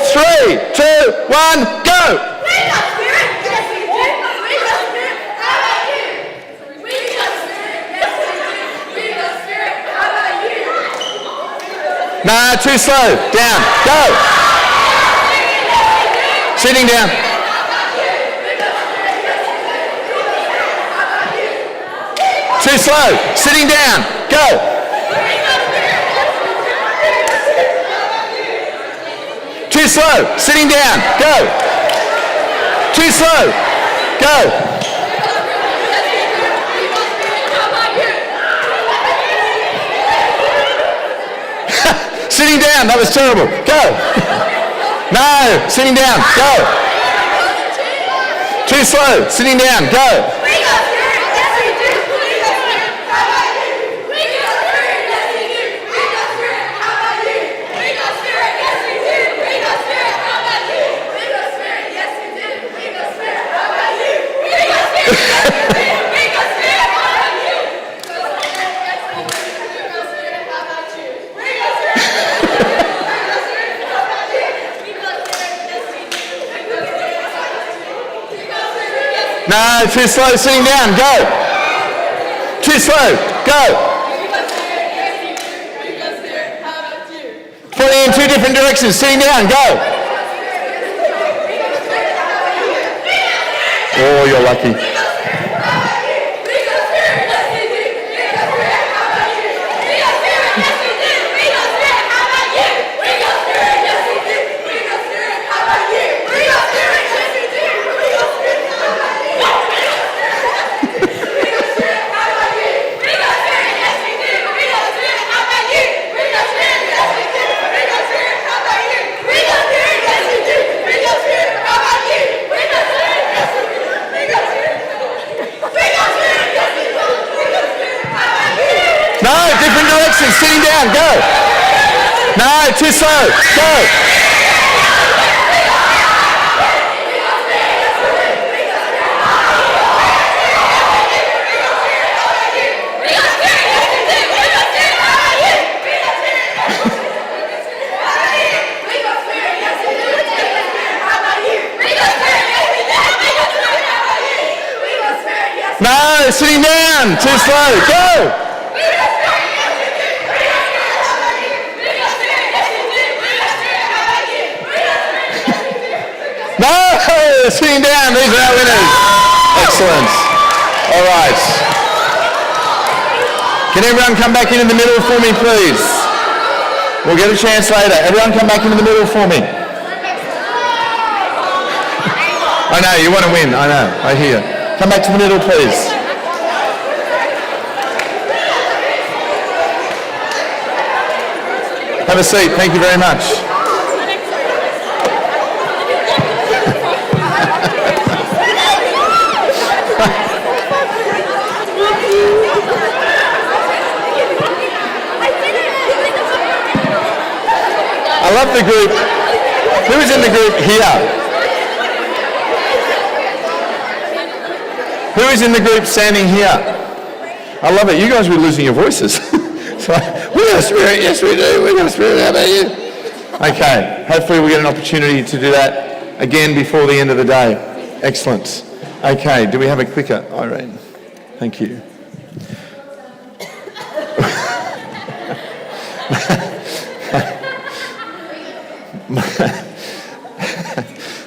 A: 3, 2, 1, go. Nah, too slow. Down. Go. Sitting down. Too slow. Sitting down. Go. Too slow. Sitting down. Go. Too slow. Go. Sitting down, that was terrible. Go. No, sitting down, go. Too slow, sitting down, go. No, too slow, sitting down, go. Too slow, go. Pointing in two different directions, sitting down, go. Oh, you're lucky. No, different direction, sitting down, go. No, too slow, go. No, sitting down, too slow, go. No, sitting down, these are our winners. Excellent. All right. Can everyone come back in the middle for me, please? We'll get a chance later. Everyone come back into the middle for me. I know, you want to win, I know, I hear. Come back to the middle, please. Have a seat, thank you very much. I love the group. Who is in the group here? Who is in the group standing here? I love it. You guys were losing your voices. So, we got a spirit. Yes, we do. We got a spirit. How about you? Okay. Hopefully we'll get an opportunity to do that again before the end of the day. Excellent. Okay. Do we have a clicker, Irene? Thank you.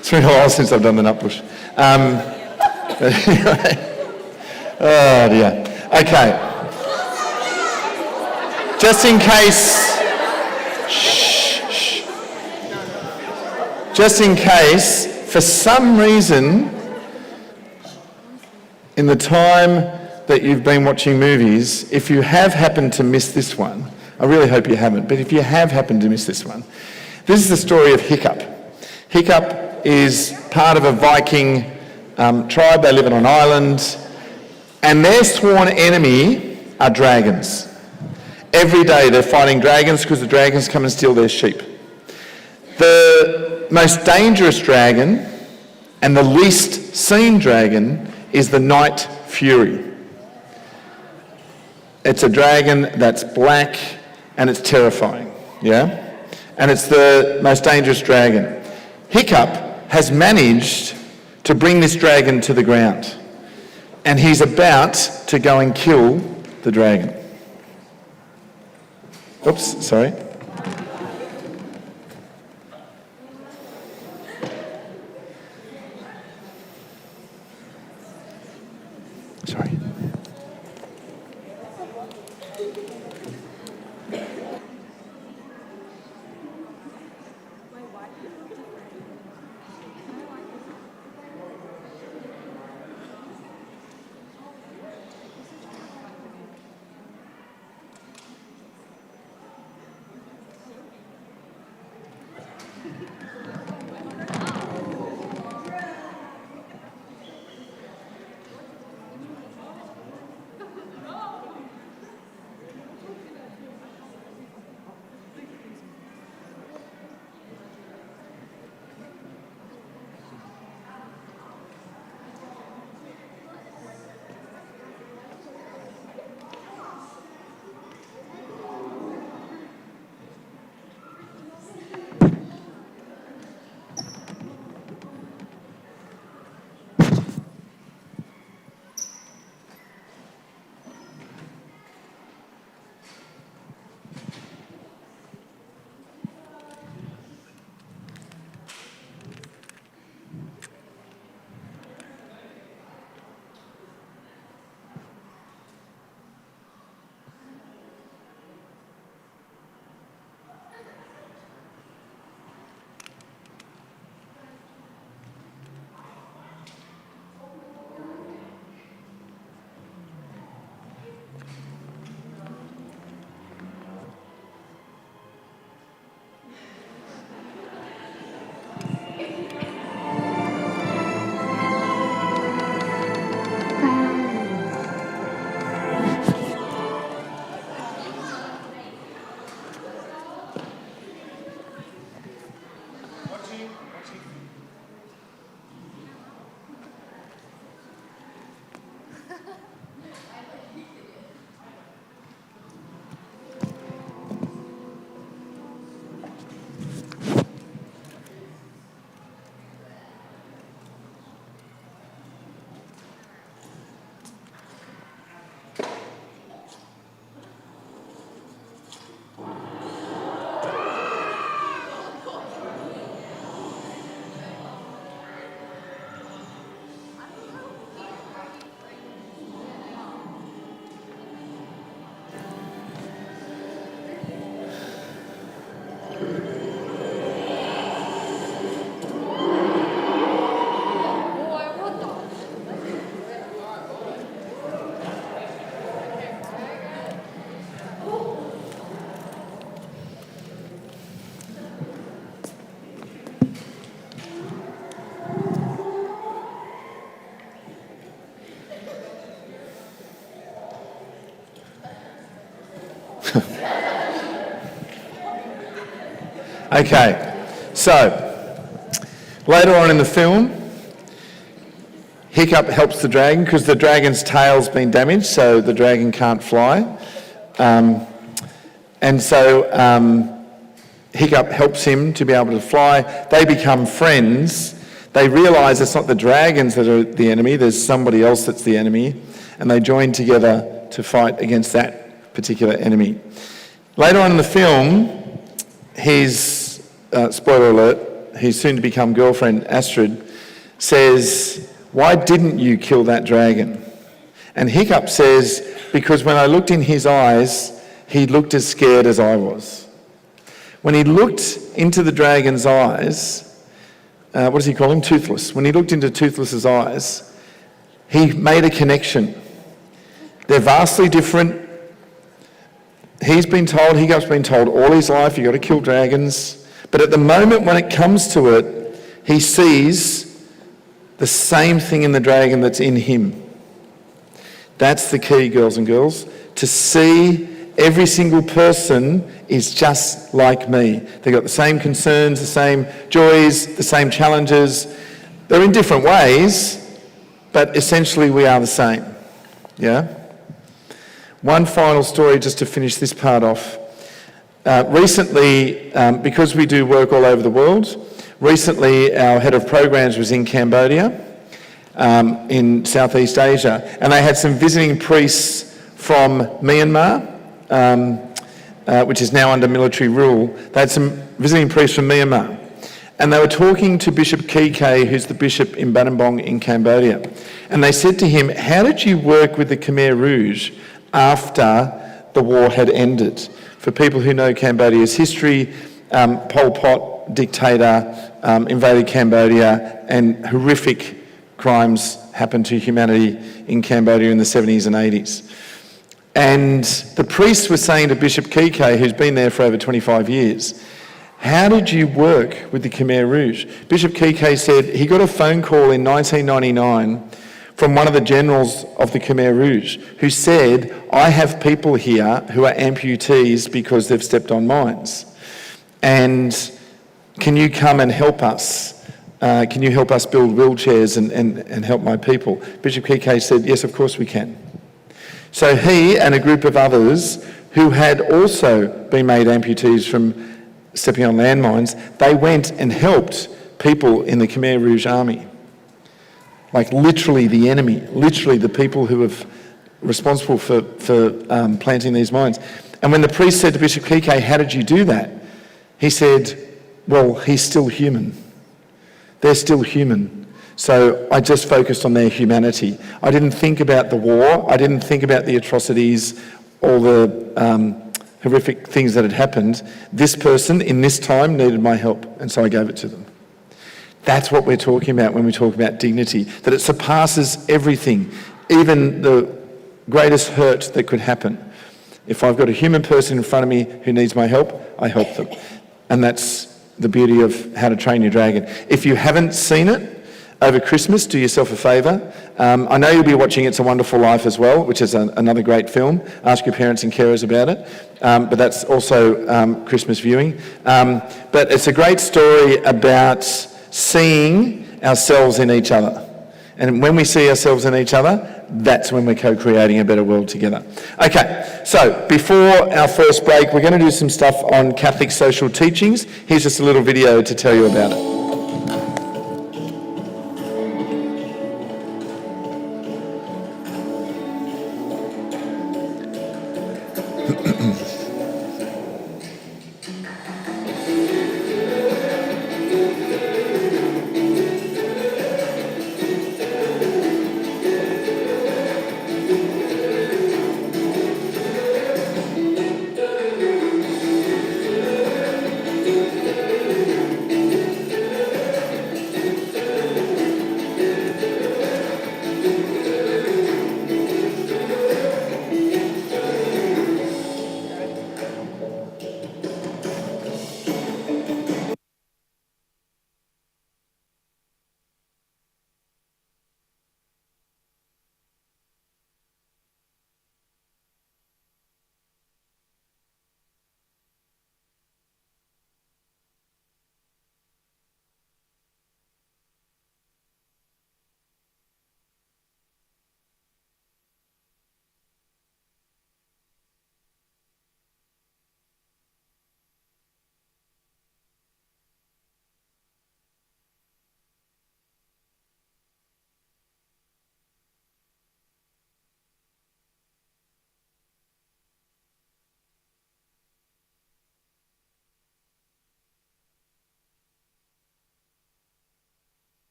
A: It's been a while since I've done the nut push. But anyway. Oh dear. Okay. Just in case. Shh. Just in case, for some reason, in the time that you've been watching movies, if you have happened to miss this one, I really hope you haven't, but if you have happened to miss this one, this is the story of Hiccup. Hiccup is part of a Viking tribe. They live on an island, and their sworn enemy are dragons. Every day they're fighting dragons because the dragons come and steal their sheep. The most dangerous dragon and the least seen dragon is the Night Fury. It's a dragon that's black and it's terrifying, yeah? And it's the most dangerous dragon. Hiccup has managed to bring this dragon to the ground, and he's about to go and kill the dragon. Oops, sorry. Sorry. Okay, so later on in the film, Hiccup helps the dragon because the dragon's tail's been damaged, so the dragon can't fly. And so Hiccup helps him to be able to fly. They become friends. They realise it's not the dragons that are the enemy, there's somebody else that's the enemy, and they join together to fight against that particular enemy. Later on in the film, his, spoiler alert, his soon-to-become girlfriend, Astrid, says, "Why didn't you kill that dragon?" And Hiccup says, "Because when I looked in his eyes, he looked as scared as I was." When he looked into the dragon's eyes, what does he call him? Toothless. When he looked into Toothless's eyes, he made a connection. They're vastly different. Hiccup's been told all his life, you've got to kill dragons. But at the moment when it comes to it, he sees the same thing in the dragon that's in him. That's the key, girls and girls, to see every single person is just like me. They've got the same concerns, the same joys, the same challenges. They're in different ways, but essentially we are the same. Yeah? One final story just to finish this part off. Recently, because we do work all over the world, recently our head of programs was in Cambodia, in Southeast Asia, and they had some visiting priests from Myanmar, which is now under military rule. They had some visiting priests from Myanmar, and they were talking to Bishop Kike, who's the bishop in Battambang in Cambodia, and they said to him, "How did you work with the Khmer Rouge after the war had ended?" For people who know Cambodia's history, Pol Pot, dictator, invaded Cambodia, and horrific crimes happened to humanity in Cambodia in the 70s and 80s. And the priests were saying to Bishop Kike, who's been there for over 25 years, "How did you work with the Khmer Rouge?" Bishop Kike said he got a phone call in 1999 from one of the generals of the Khmer Rouge who said, "I have people here who are amputees because they've stepped on mines. And can you come and help us? Can you help us build wheelchairs and help my people?" Bishop Kike said, "Yes, of course we can." So he and a group of others who had also been made amputees from stepping on landmines, they went and helped people in the Khmer Rouge army. Like literally the enemy, literally the people who are responsible for planting these mines. And when the priest said to Bishop Kike, "How did you do that?" He said, "Well, he's still human. They're still human. So I just focused on their humanity. I didn't think about the war. I didn't think about the atrocities, all the horrific things that had happened. This person in this time needed my help, and so I gave it to them." That's what we're talking about when we talk about dignity, that it surpasses everything, even the greatest hurt that could happen. If I've got a human person in front of me who needs my help, I help them. And that's the beauty of How to Train Your Dragon. If you haven't seen it, over Christmas, do yourself a favour. I know you'll be watching It's a Wonderful Life as well, which is another great film. Ask your parents and carers about it. But that's also Christmas viewing. But it's a great story about seeing ourselves in each other. And when we see ourselves in each other, that's when we're co-creating a better world together. Okay, so before our first break, we're going to do some stuff on Catholic social teachings. Here's just a little video to tell you about it.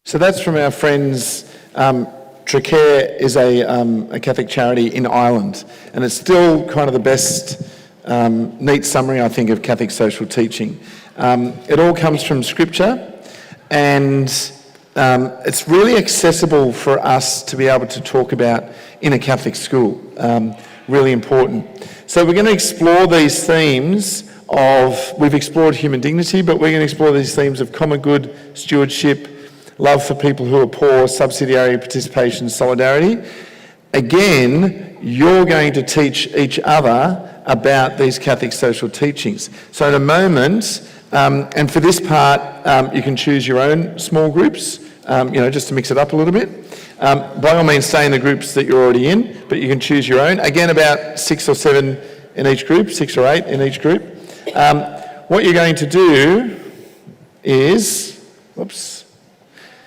A: So that's from our friends. Tracare is a Catholic charity in Ireland, and it's still kind of the best neat summary, I think, of Catholic social teaching. It all comes from Scripture, and it's really accessible for us to be able to talk about in a Catholic school. Really important. So we're going to explore these themes we've explored human dignity, but we're going to explore these themes of common good, stewardship, love for people who are poor, subsidiary participation, solidarity. Again, you're going to teach each other about these Catholic social teachings. So in a moment, and for this part, you can choose your own small groups, just to mix it up a little bit. By all means, stay in the groups that you're already in, but you can choose your own. Again, about 6 or 7 in each group, 6 or 8 in each group. What you're going to do is,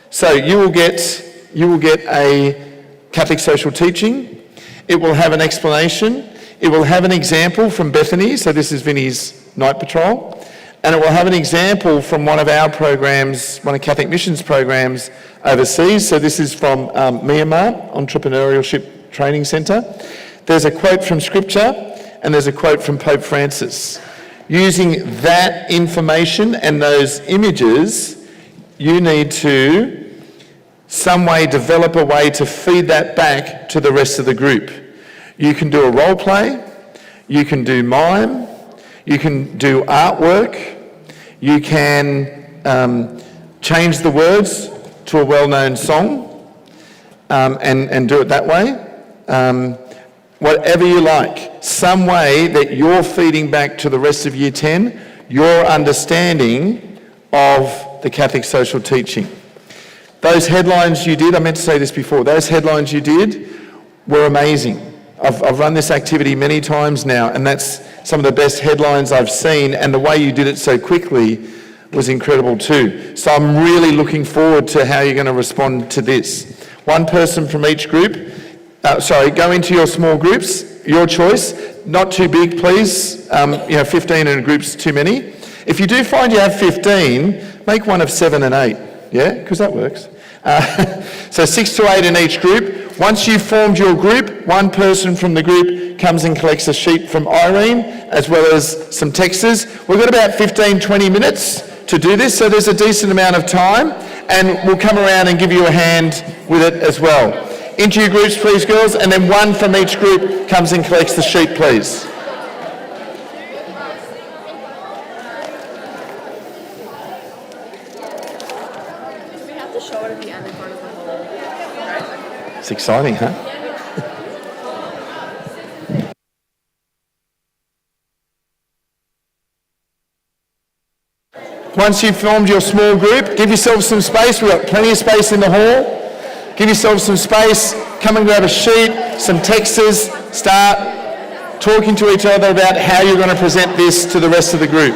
A: so you will get a Catholic social teaching. It will have an explanation. It will have an example from Bethany. So this is Vinny's night patrol. And it will have an example from one of our programs, one of Catholic Missions programs overseas. So this is from Myanmar, Entrepreneurship Training Centre. There's a quote from Scripture and there's a quote from Pope Francis. Using that information and those images, you need to some way develop a way to feed that back to the rest of the group. You can do a role play, you can do mime, you can do artwork, you can change the words to a well-known song, and do it that way. Whatever you like. Some way that you're feeding back to the rest of Year 10 your understanding of the Catholic social teaching. Those headlines you did, I meant to say this before, those headlines you did were amazing. I've run this activity many times now, and that's some of the best headlines I've seen, and the way you did it so quickly was incredible too. So I'm really looking forward to how you're going to respond to this. One person from each group, go into your small groups, your choice, not too big please, 15 in a group's too many. If you do find you have 15, make one of 7 and 8, yeah, because that works. So 6 to 8 in each group. Once you've formed your group, one person from the group comes and collects a sheet from Irene, as well as some texters. We've got about 15, 20 minutes to do this, so there's a decent amount of time, and we'll come around and give you a hand with it as well. Into your groups, please, girls, and then one from each group comes and collects the sheet, please. It's exciting, huh? Once you've formed your small group, give yourself some space. We've got plenty of space in the hall. Give yourself some space. Come and grab a sheet, some texters. Start talking to each other about how you're going to present this to the rest of the group.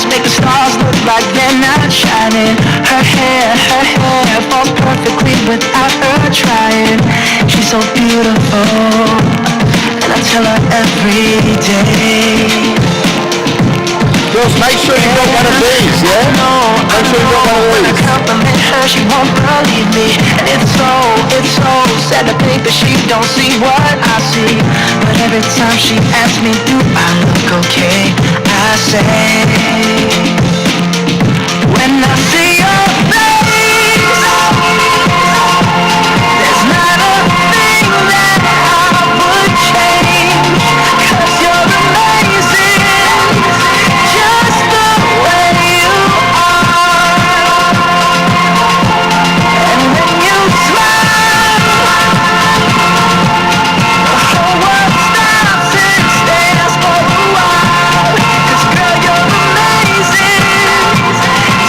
H: Make the stars look like they're not shining. Her hair falls perfectly without her trying. She's so beautiful, and I tell her every day.
A: Girls, make sure you've got one of these, yeah? Make sure you've got one of
H: When I
A: these.
H: compliment her, she won't believe me. And it's so sad to think that she don't see what I see. But every time she asks me, do I look okay? I say, when I see your face, there's not a thing that I would change. 'Cause you're amazing, just the way you are. And when you smile, the whole world stops and stares for a while. 'Cause girl, you're amazing,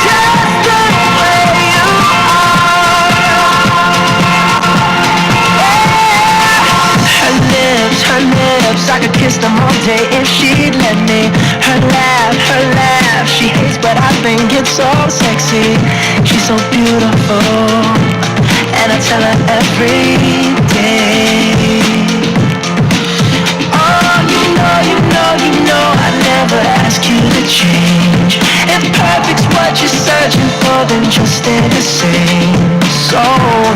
H: just kiss them all day if she'd let me. Her laugh, she hates but I think it's so sexy. She's so beautiful, and I tell her every day. Oh, you know I never ask you to change. If perfect's what you're searching for, then just stay the same. So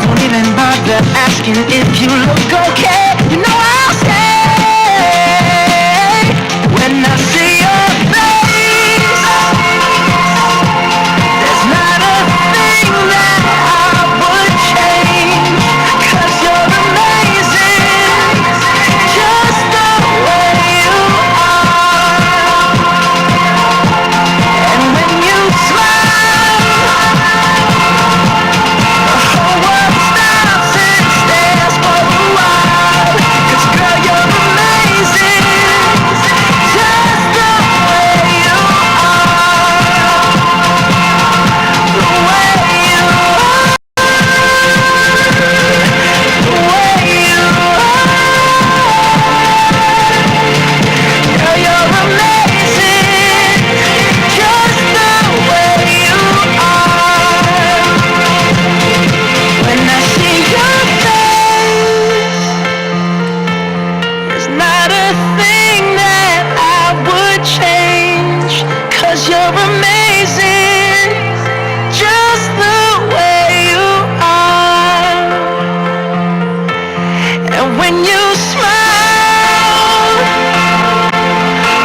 H: don't even bother asking if you look okay. You know I'll stay when I see your face. There's not a thing that I would change, 'cause you're amazing, just the way you are. And when you smile, the whole world stops and stares for a while. 'Cause girl, you're amazing, just the way you are. The way you are. The way you are. Girl, you're amazing, just the way you are. When I see your face, there's not a thing that I would change, 'cause you're amazing, just the way you are. And when you smile,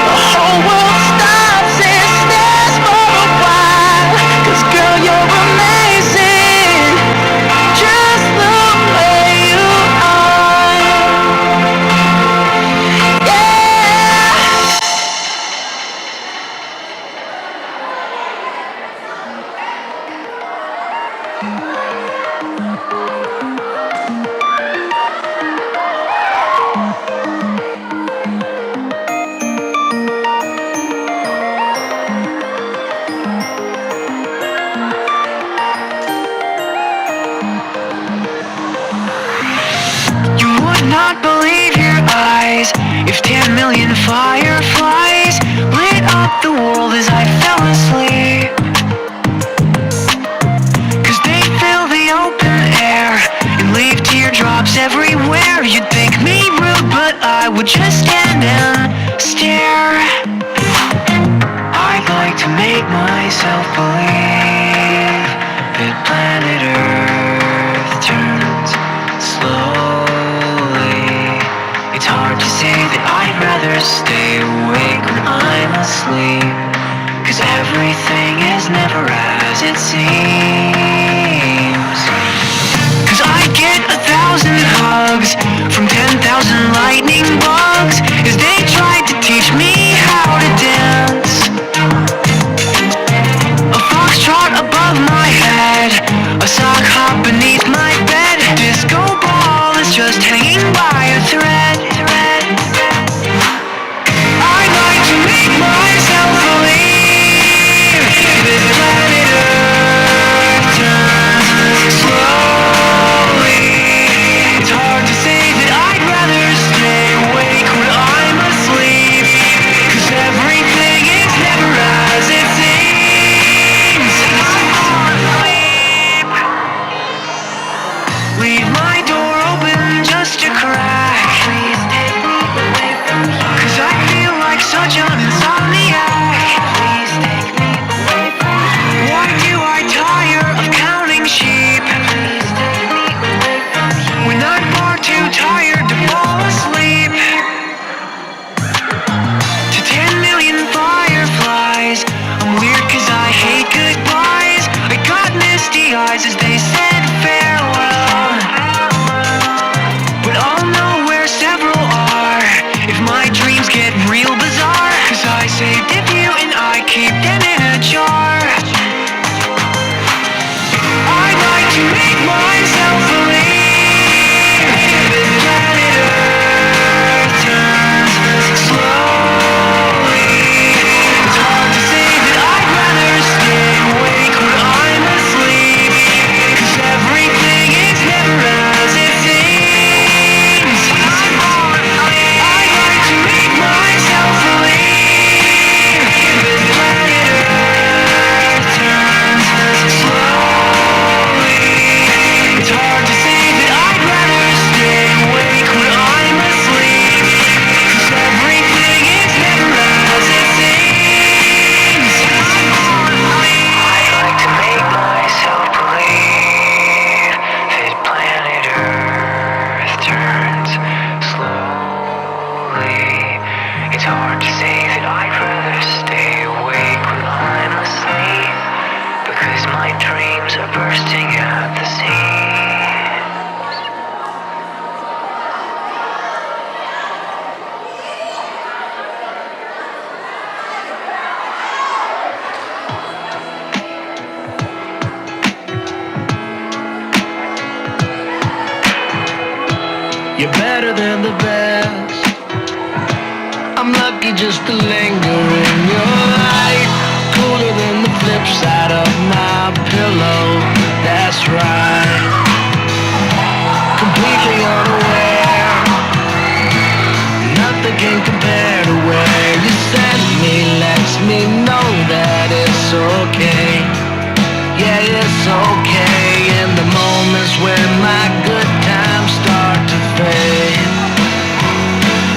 H: the whole world stops and stares for a while. 'Cause girl, you're amazing, just the way you are. Yeah. You would not believe your eyes if 10 million fireflies lit up the world as I fell asleep. 'Cause they fill the open air and leave teardrops everywhere. You'd think me rude, but I would just stand and stare. I'd like to make myself believe that planet Earth turns slowly. It's hard to say that I'd rather stay awake when I'm asleep, 'cause everything is never as it seems. 'Cause I get 1,000 hugs from 10,000 lightning bugs as they tried to teach me how to dance. A foxtrot above my head, a sock hop beneath my bed, a disco ball is just hanging by a thread. I'd like to make myself believe that planet Earth at the seams. You're better than the best. I'm lucky just to linger in your light. Cooler than the flip side of my pillow. That's right. Completely unaware. Nothing can compare to where you send me. Lets me know that it's okay. Yeah, it's okay. In the moments when my good times start to fade,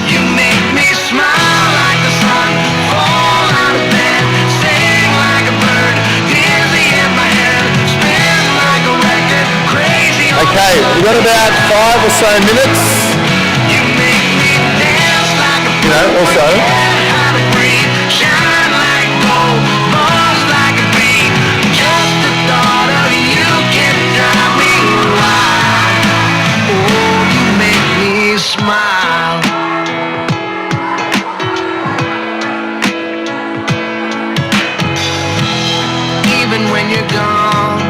H: you make me smile like the sun, fall out of bed, sing like a bird, dizzy in my head, spin like a record, crazy.
A: Okay, we've got about 5 or so minutes.
H: You make me dance like a
A: You know, also,
H: how to breathe, shine like gold, buzz like a bee. Just the thought of you can drive me wild. Oh, you make me smile. Even when you're gone,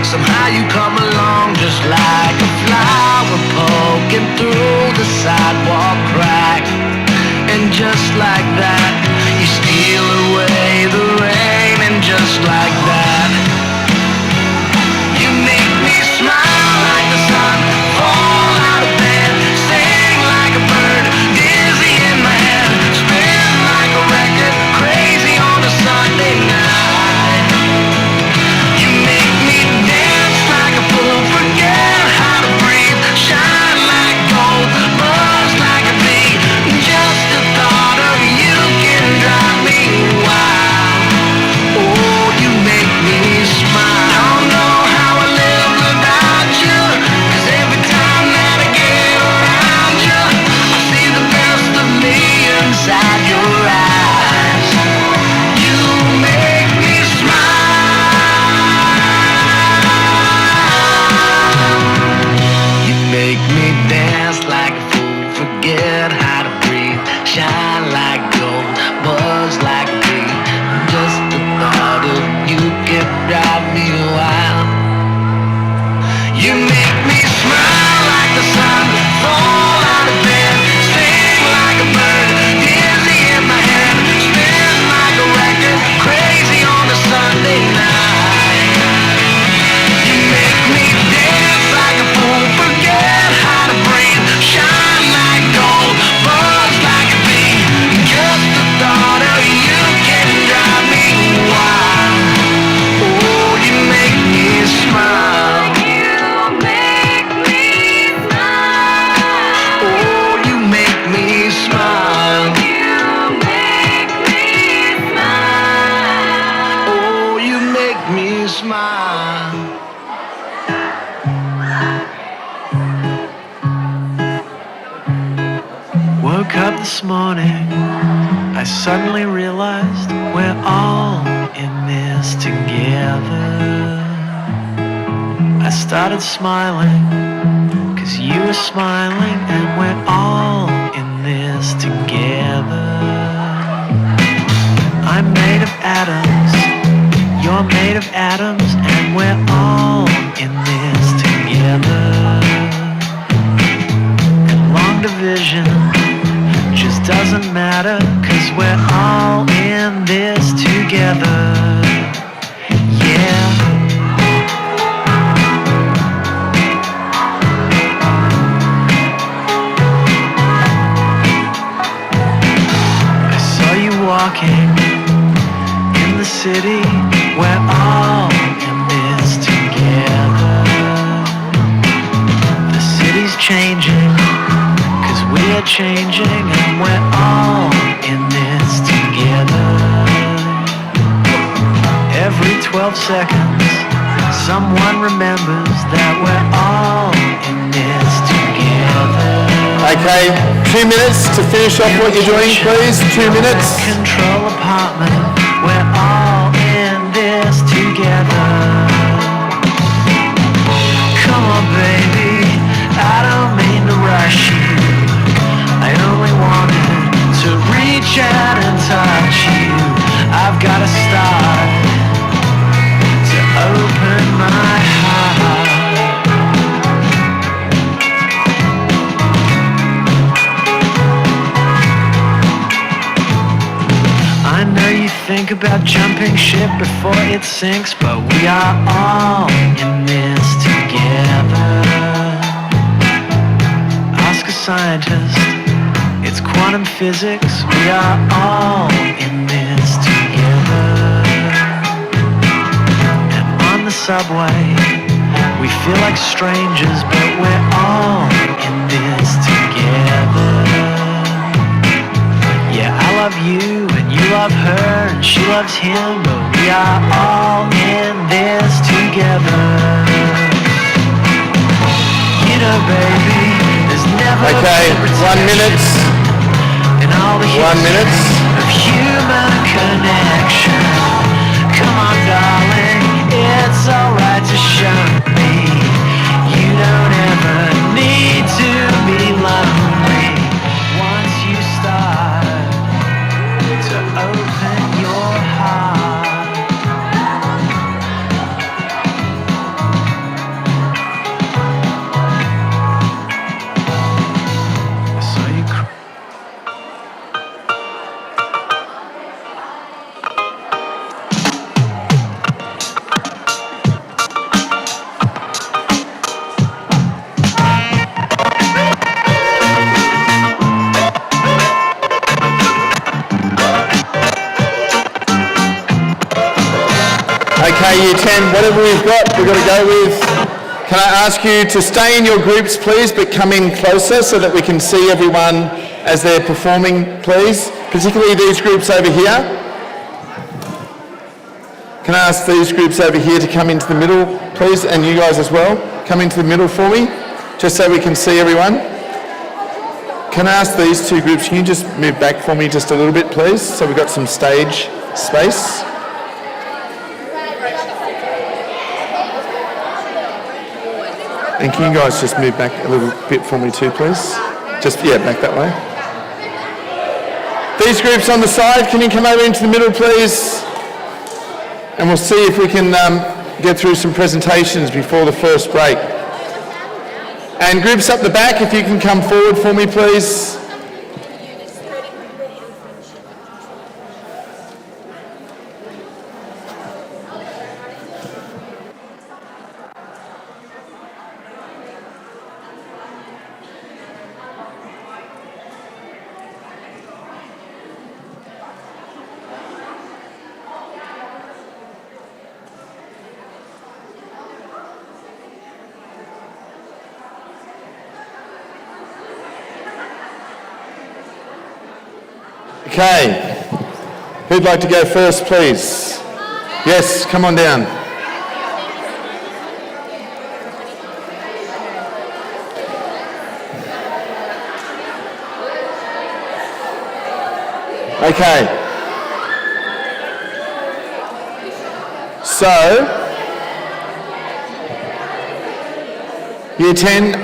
H: somehow you come along just like a flower poking through the sidewalk crack. And just like that, you steal away the rain. And just like that, you make me smile like the sun, fall out of bed, sing like a bird, dizzy in my head, spin like a record, crazy on a Sunday night. You make me dance like a fool, forget how to breathe, shine like gold, buzz like a bee. Just the thought of you can drive me wild. Oh, you make me smile. Don't know how I live without you, 'cause every time that I get around you, I see the best of me inside your eyes. You make me smile. You make me dance like a fool, forget how to breathe, shine like gold, buzz like a bee. Just the thought of you can drive me wild. You make me smile like the sun, fall out of bed, sing like a bird, dizzy in my head, spin like a record, crazy on a Sunday night. You make me dance like a fool, forget how to breathe, shine like gold, buzz like a bee. Just the thought of you can drive me wild. Oh, you make me smile. Oh, you make me smile. Oh, you make me smile. Woke up this morning, I suddenly realized we're all in this together. I started smiling, 'cause you were smiling, and we're all in this together. I'm made of atoms, you're made of atoms, and we're all in this together. And long division just doesn't matter, 'cause we're all in this together. Yeah. I saw you walking in the city, we're all in this together. The city's changing, 'cause we're changing, and we're all in this together. Every 12 seconds, someone remembers that we're all in this together.
A: okay, 2 minutes to finish off what you're doing, please. 2 minutes.
H: Control apartment, we're all in this together. think about jumping ship before it sinks, but we are all in this together. Ask a scientist, it's quantum physics. We are all in this together. And on the subway, we feel like strangers, but we're all in this together. Yeah, I love you and you love her and she loves him, but we are all in this together. You know, baby, there's never
A: Okay,
H: been
A: 1 minute.
H: in all the
A: 1 minute.
H: of human connection. Come on, darling, it's alright to show me you don't ever need to be lonely once you start to open your heart. I saw you cry.
A: Okay, Year 10, whatever we've got to go with. Can I ask you to stay in your groups, please, but come in closer so that we can see everyone as they're performing, please? Particularly these groups over here. Can I ask these groups over here to come into the middle, please, and you guys as well? Come into the middle for me, just so we can see everyone. Can I ask these two groups, can you just move back for me just a little bit, please, so we've got some stage space? And can you guys just move back a little bit for me too, please? Just, yeah, back that way. These groups on the side, can you come over into the middle, please? And we'll see if we can get through some presentations before the first break. And groups up the back, if you can come forward for me, please. Okay. Who'd like to go first, please? Yes, come on down. Okay. So, Year 10,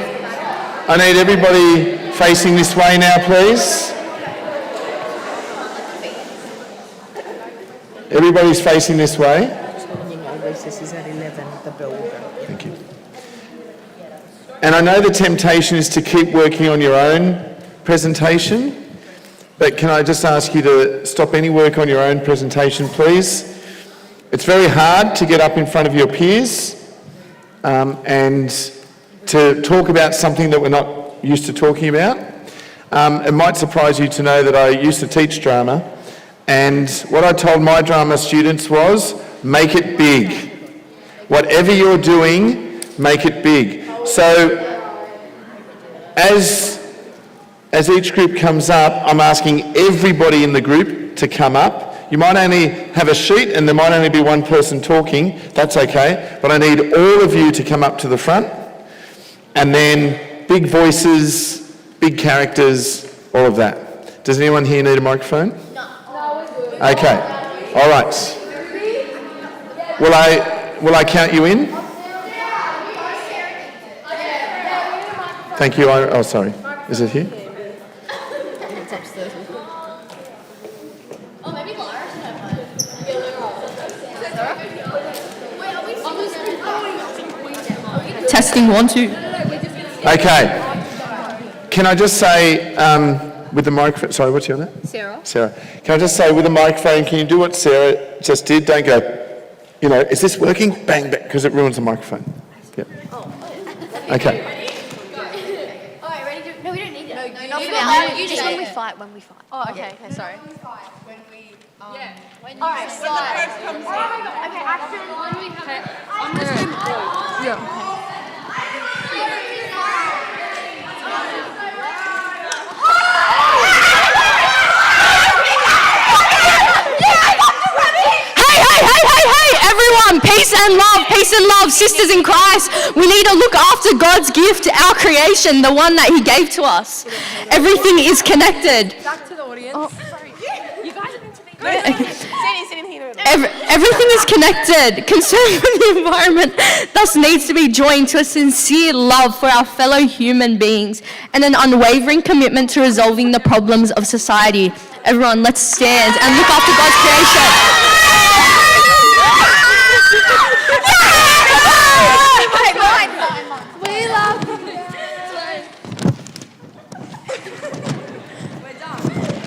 A: I need everybody facing this way now, please. Everybody's facing this way.
F: Recess is at 11, the bell will go.
A: Thank you. And I know the temptation is to keep working on your own presentation, but can I just ask you to stop any work on your own presentation, please? It's very hard to get up in front of your peers and to talk about something that we're not used to talking about. It might surprise you to know that I used to teach drama, and what I told my drama students was, make it big. Whatever you're doing, make it big. So, as each group comes up, I'm asking everybody in the group to come up. You might only have a sheet and there might only be one person talking, that's okay, but I need all of you to come up to the front. And then big voices, big characters, all of that. Does anyone here need a microphone? No. Okay, all right. Will I count you in? Thank you. Oh, sorry. Is it here?
D: It's upstairs.
B: Oh, maybe Laura should have one.
C: Testing 1, 2.
A: Okay. Can I just say, with the microphone, sorry, what's your name?
D: Sarah.
A: Sarah. Can I just say, with the microphone, can you do what Sarah just did? Don't go, you know, is this working? Bang, bang, because it ruins the microphone. Yeah. Okay.
B: All right, ready? No, we don't need it. No,
C: Not for now.
B: You just
C: When we fight, when we fight.
B: Oh, okay, sorry.
C: All
B: Alright, so. Okay, action.
D: I'm just going
C: Hey, everyone, peace and love, sisters in Christ. We need to look after God's gift, our creation, the one that He gave to us. Everything is connected.
D: back to the audience. Sorry. You guys are meant to be sitting here.
C: Everything is connected. Concern for the environment thus needs to be joined to a sincere love for our fellow human beings and an unwavering commitment to resolving the problems of society. Everyone, let's stand and look after God's creation.
B: We love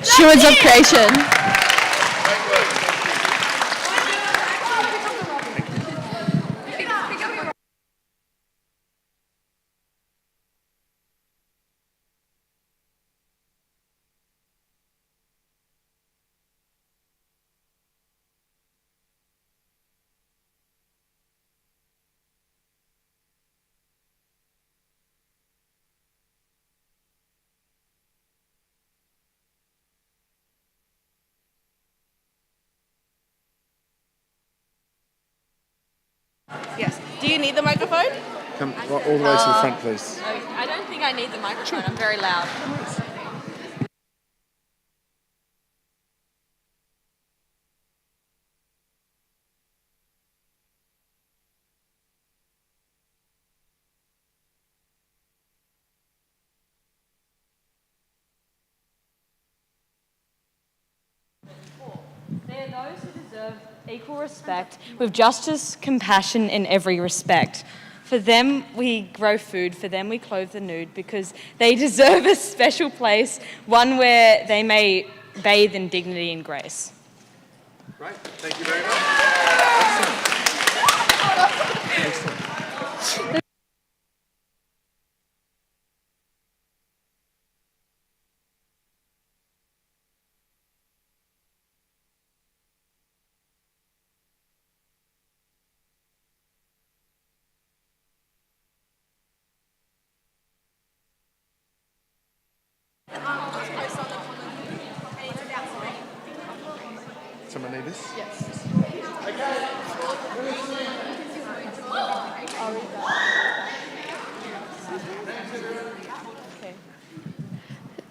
C: Stewards of creation.
F: Yes. Do you need the microphone?
A: Come all the way to the front, please.
D: I don't think I need the microphone. I'm very loud.
I: They are those who deserve equal respect, with justice, compassion in every respect. For them we grow food, for them we clothe the nude, because they deserve a special place, one where they may bathe in dignity and grace.
A: Great, thank you very much. Excellent. Someone need this? Yes.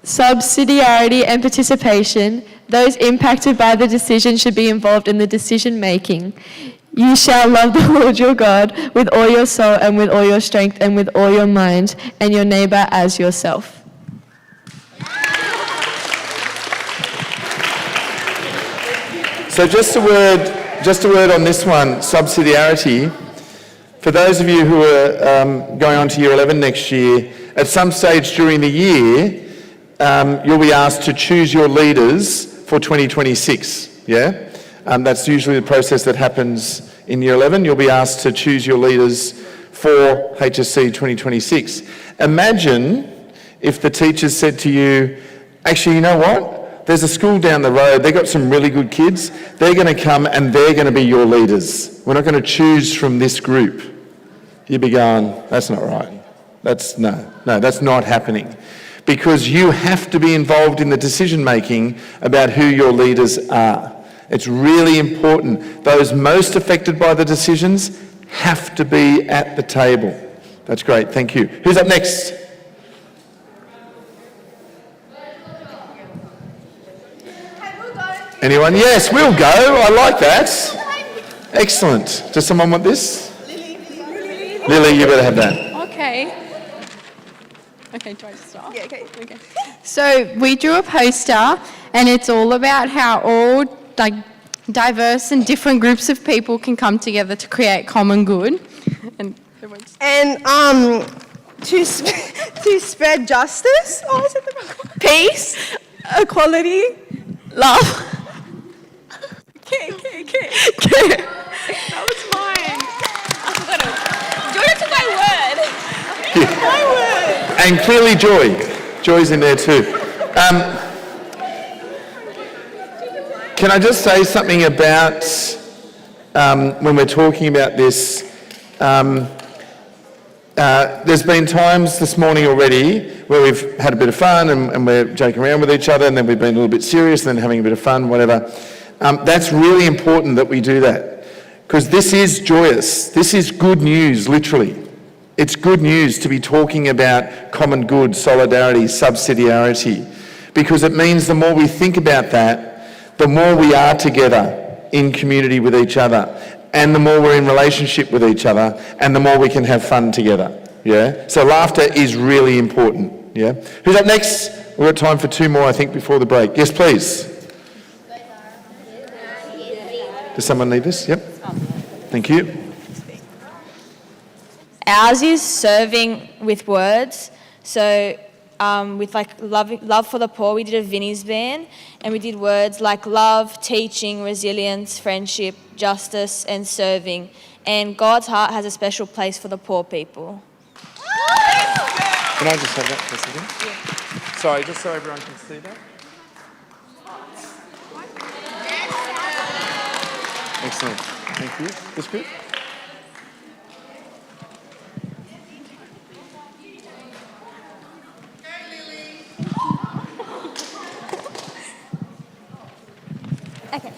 J: Subsidiarity and participation. Those impacted by the decision should be involved in the decision making. You shall love the Lord your God with all your soul and with all your strength and with all your mind, and your neighbour as yourself.
A: So just a word on this one, subsidiarity. For those of you who are going on to Year 11 next year, at some stage during the year, you'll be asked to choose your leaders for 2026, yeah? That's usually the process that happens in Year 11. You'll be asked to choose your leaders for HSC 2026. Imagine if the teachers said to you, actually, you know what? There's a school down the road, they've got some really good kids, they're going to come and they're going to be your leaders. We're not going to choose from this group. You'd be going, that's not right. That's not happening. Because you have to be involved in the decision making about who your leaders are. It's really important. Those most affected by the decisions have to be at the table. That's great, thank you. Who's up next? Anyone? Yes, we'll go. I like that. Excellent. Does someone want this? Lily, you better have that.
D: Okay. Okay, try to start.
F: Yeah, okay.
J: So we drew a poster, and it's all about how all diverse and different groups of people can come together to create common good.
D: And
F: To spread justice,
J: Peace
D: Equality. Love. Okay. That was mine. I forgot it. Jordan took my word.
A: And clearly joy. Joy's in there too. Can I just say something about when we're talking about this? There's been times this morning already where we've had a bit of fun and we're joking around with each other, and then we've been a little bit serious and then having a bit of fun, whatever. That's really important that we do that, because this is joyous. This is good news, literally. It's good news to be talking about common good, solidarity, subsidiarity, because it means the more we think about that, the more we are together in community with each other, and the more we're in relationship with each other, and the more we can have fun together, yeah? So laughter is really important, yeah? Who's up next? We've got time for 2 more, I think, before the break. Yes, please. Does someone need this? Yep. Thank you.
I: Ours is serving with words. So with like love for the poor, we did a Vinnie's band, and we did words like love, teaching, resilience, friendship, justice, and serving. And God's heart has a special place for the poor people.
A: Can I just have that for a second? Yeah. Sorry, just so everyone can see that. Excellent. Thank you. That's good.
K: Okay.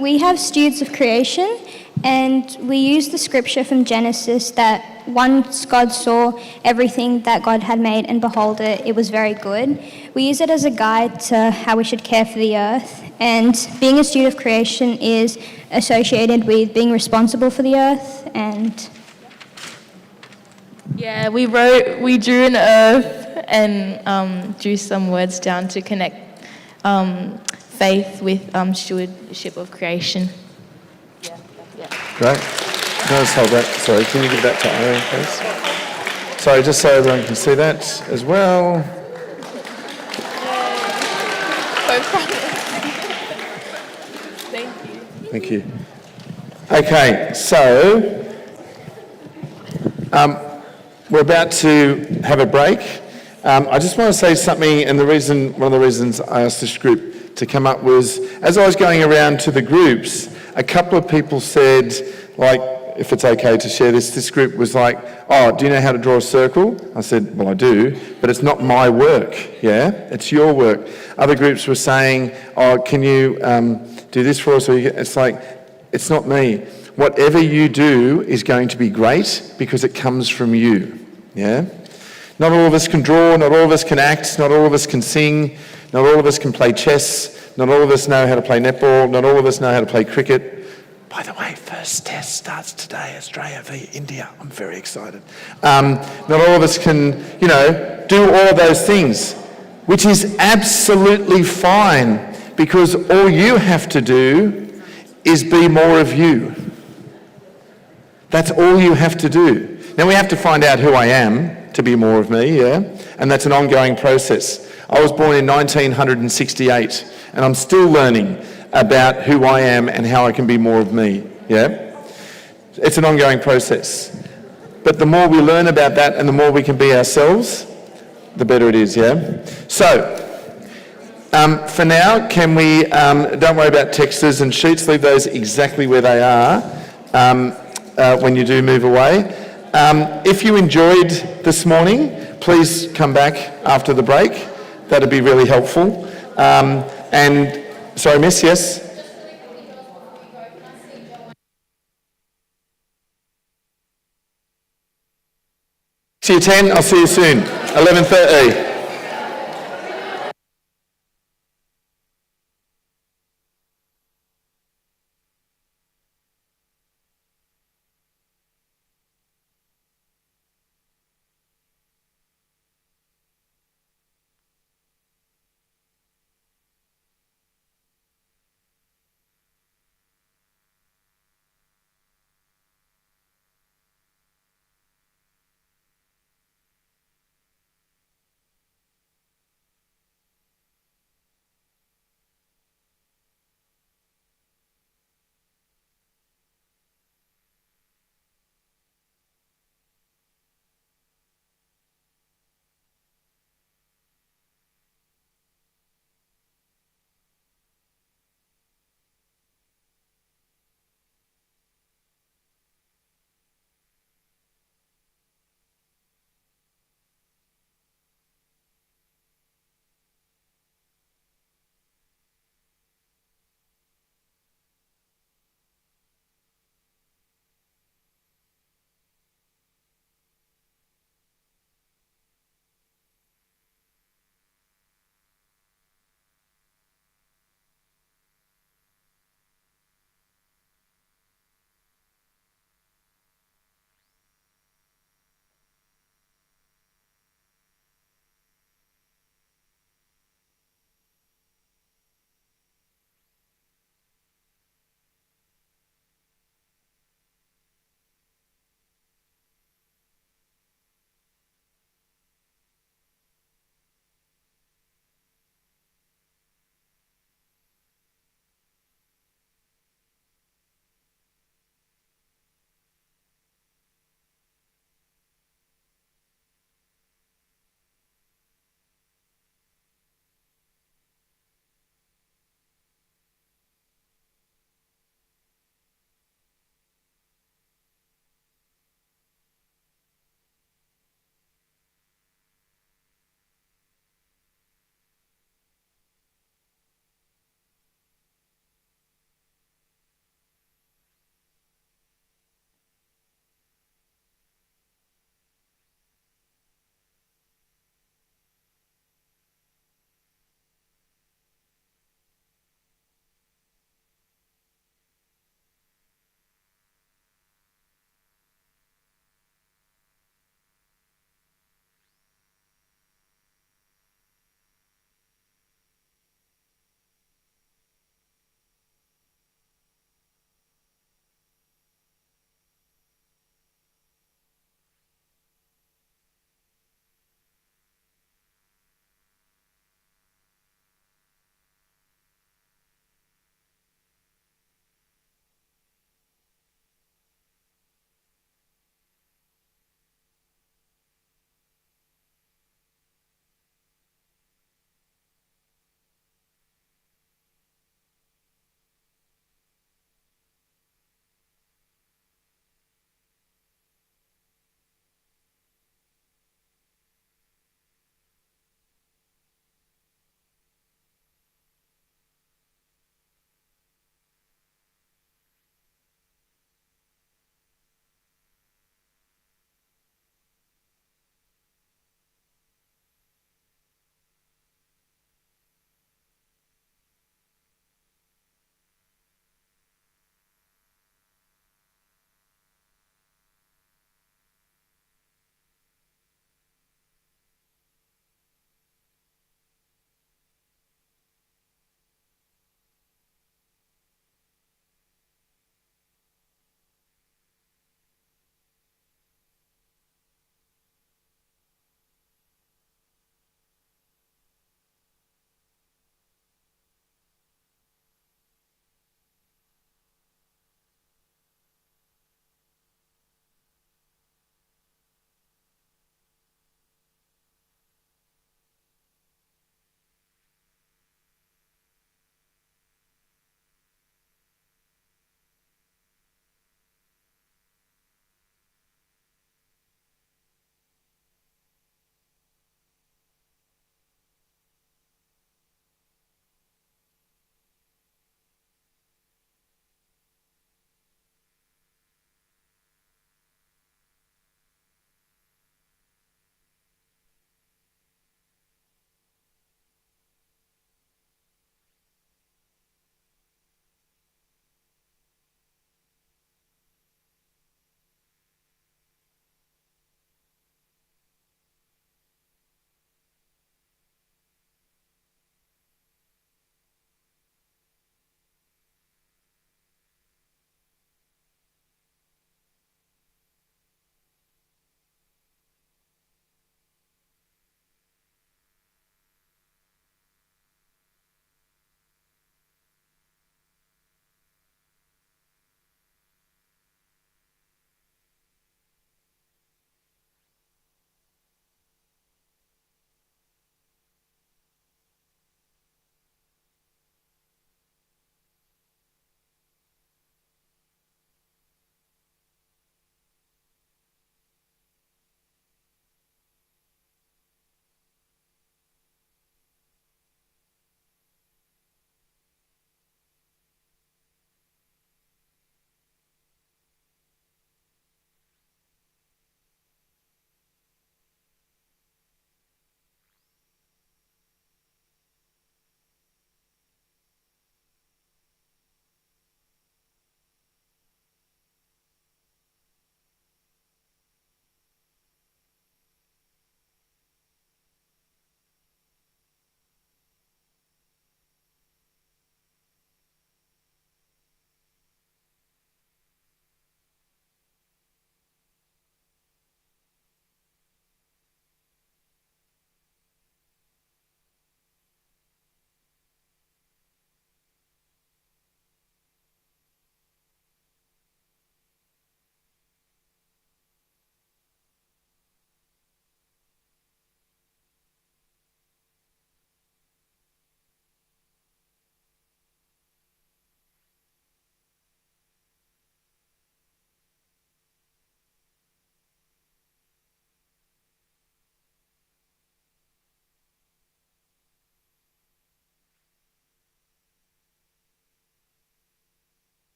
K: We have stewards of creation, and we use the scripture from Genesis that once God saw everything that God had made, and behold it was very good. We use it as a guide to how we should care for the earth, and being a steward of creation is associated with being responsible for the earth. And
J: Yeah, we drew an earth and drew some words down to connect faith with stewardship of creation.
A: Great. Can I just hold that? Sorry, can you give that to Irene, please? Sorry, just so everyone can see that as well. Thank you. Okay, so we're about to have a break. I just want to say something, and one of the reasons I asked this group to come up was, as I was going around to the groups, a couple of people said, like, if it's okay to share this group was like, oh, do you know how to draw a circle? I said, well, I do, but it's not my work, yeah? It's your work. Other groups were saying, oh, can you do this for us? It's like, it's not me. Whatever you do is going to be great because it comes from you, yeah? Not all of us can draw, not all of us can act, not all of us can sing, not all of us can play chess, not all of us know how to play netball, not all of us know how to play cricket. By the way, first test starts today, Australia v India. I'm very excited. Not all of us can, do all of those things, which is absolutely fine, because all you have to do is be more of you. That's all you have to do. Now we have to find out who I am to be more of me, yeah? And that's an ongoing process. I was born in 1968, and I'm still learning about who I am and how I can be more of me, yeah? It's an ongoing process. But the more we learn about that and the more we can be ourselves, the better it is, yeah? So, for now, can we, don't worry about texters and sheets, leave those exactly where they are when you do move away. If you enjoyed this morning, please come back after the break. That'd be really helpful. Sorry, miss, yes? See you 10, I'll see you soon. 11:30.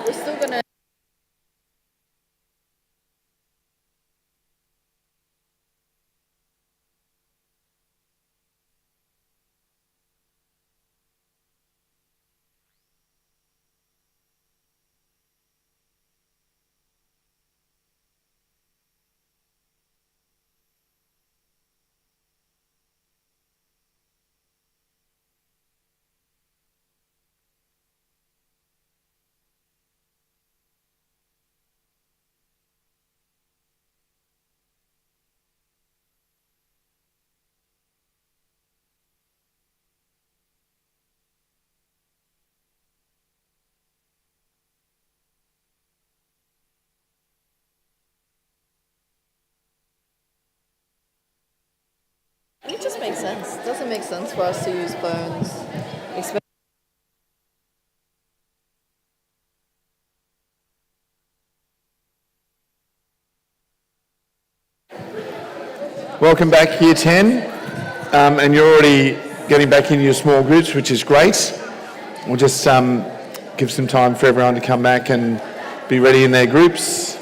E: We're still gonna. It just makes sense. It doesn't make sense for us to use phones.
A: Welcome back, Year 10. And you're already getting back into your small groups, which is great. We'll just give some time for everyone to come back and be ready in their groups.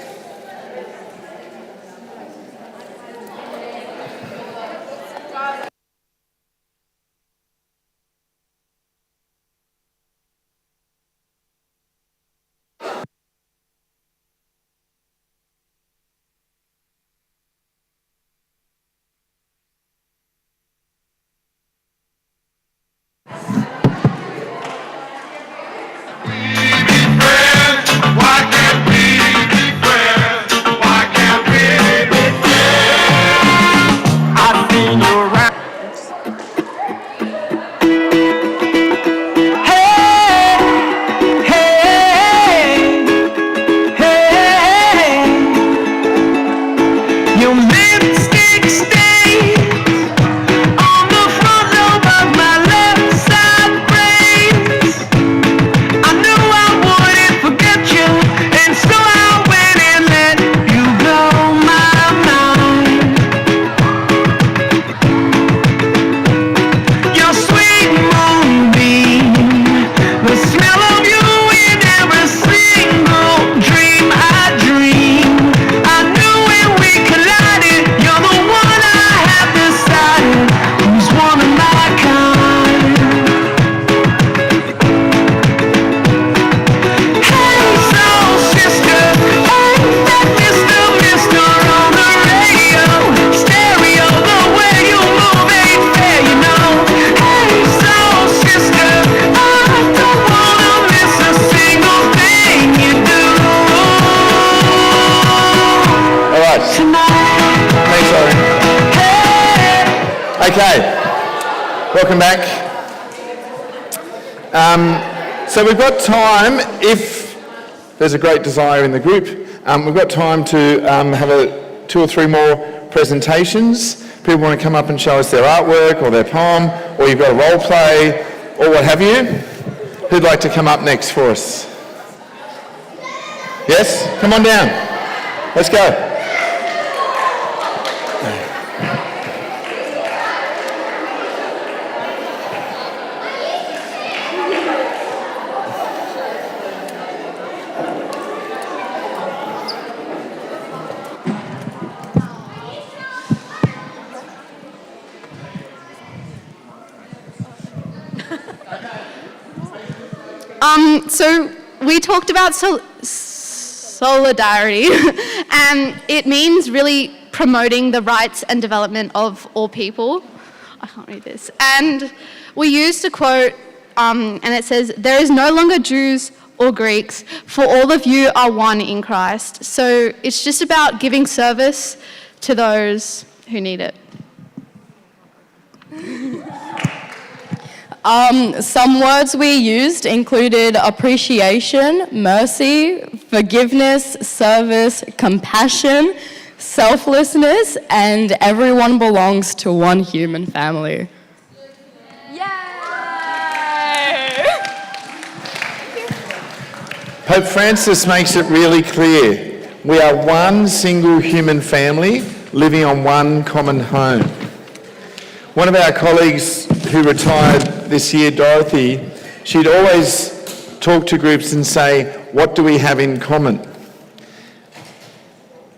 A: Okay, welcome back. So we've got time, if there's a great desire in the group, we've got time to have 2 or 3 more presentations. People want to come up and show us their artwork or their poem, or you've got a role play, or what have you. Who'd like to come up next for us? Yes? Come on down. Let's go.
C: So we talked about solidarity, and it means really promoting the rights and development of all people. I can't read this. And we used a quote, and it says, "There is no longer Jews or Greeks, for all of you are one in Christ." So it's just about giving service to those who need it.
J: Some words we used included appreciation, mercy, forgiveness, service, compassion, selflessness, and everyone belongs to one human family.
A: Pope Francis makes it really clear We are one single human family living on one common home. One of our colleagues who retired this year, Dorothy, she'd always talk to groups and say, what do we have in common?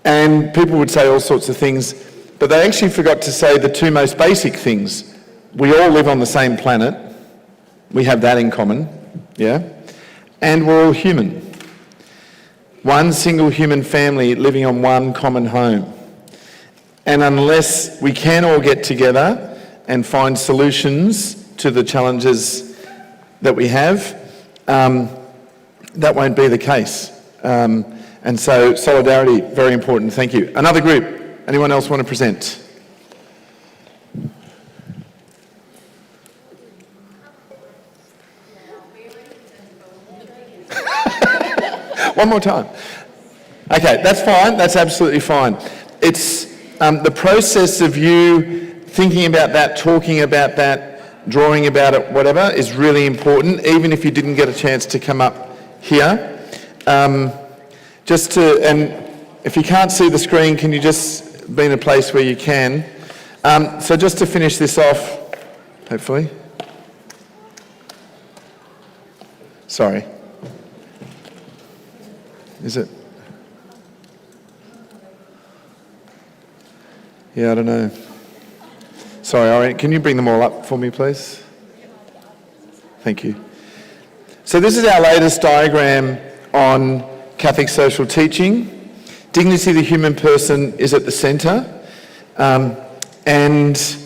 A: And people would say all sorts of things, but they actually forgot to say the two most basic things. We all live on the same planet. We have that in common, yeah? And we're all human. One single human family living on one common home. And unless we can all get together and find solutions to the challenges that we have, that won't be the case. And so solidarity, very important. Thank you. Another group. Anyone else want to present? One more time. Okay, that's fine. That's absolutely fine. It's the process of you thinking about that, talking about that, drawing about it, whatever, is really important, even if you didn't get a chance to come up here. And if you can't see the screen, can you just be in a place where you can? So just to finish this off, hopefully. Sorry. Is it? Yeah, I don't know. Sorry, Ari, can you bring them all up for me, please? Thank you. So this is our latest diagram on Catholic social teaching. Dignity of the human person is at the centre. And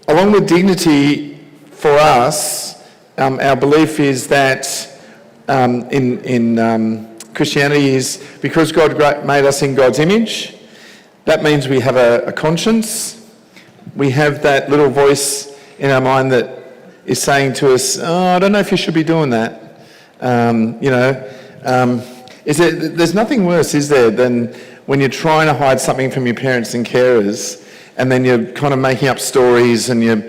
A: along with dignity, for us, our belief is that in Christianity is because God made us in God's image, that means we have a conscience. We have that little voice in our mind that is saying to us, oh, I don't know if you should be doing that. There's nothing worse, is there, than when you're trying to hide something from your parents and carers, and then you're kind of making up stories and you're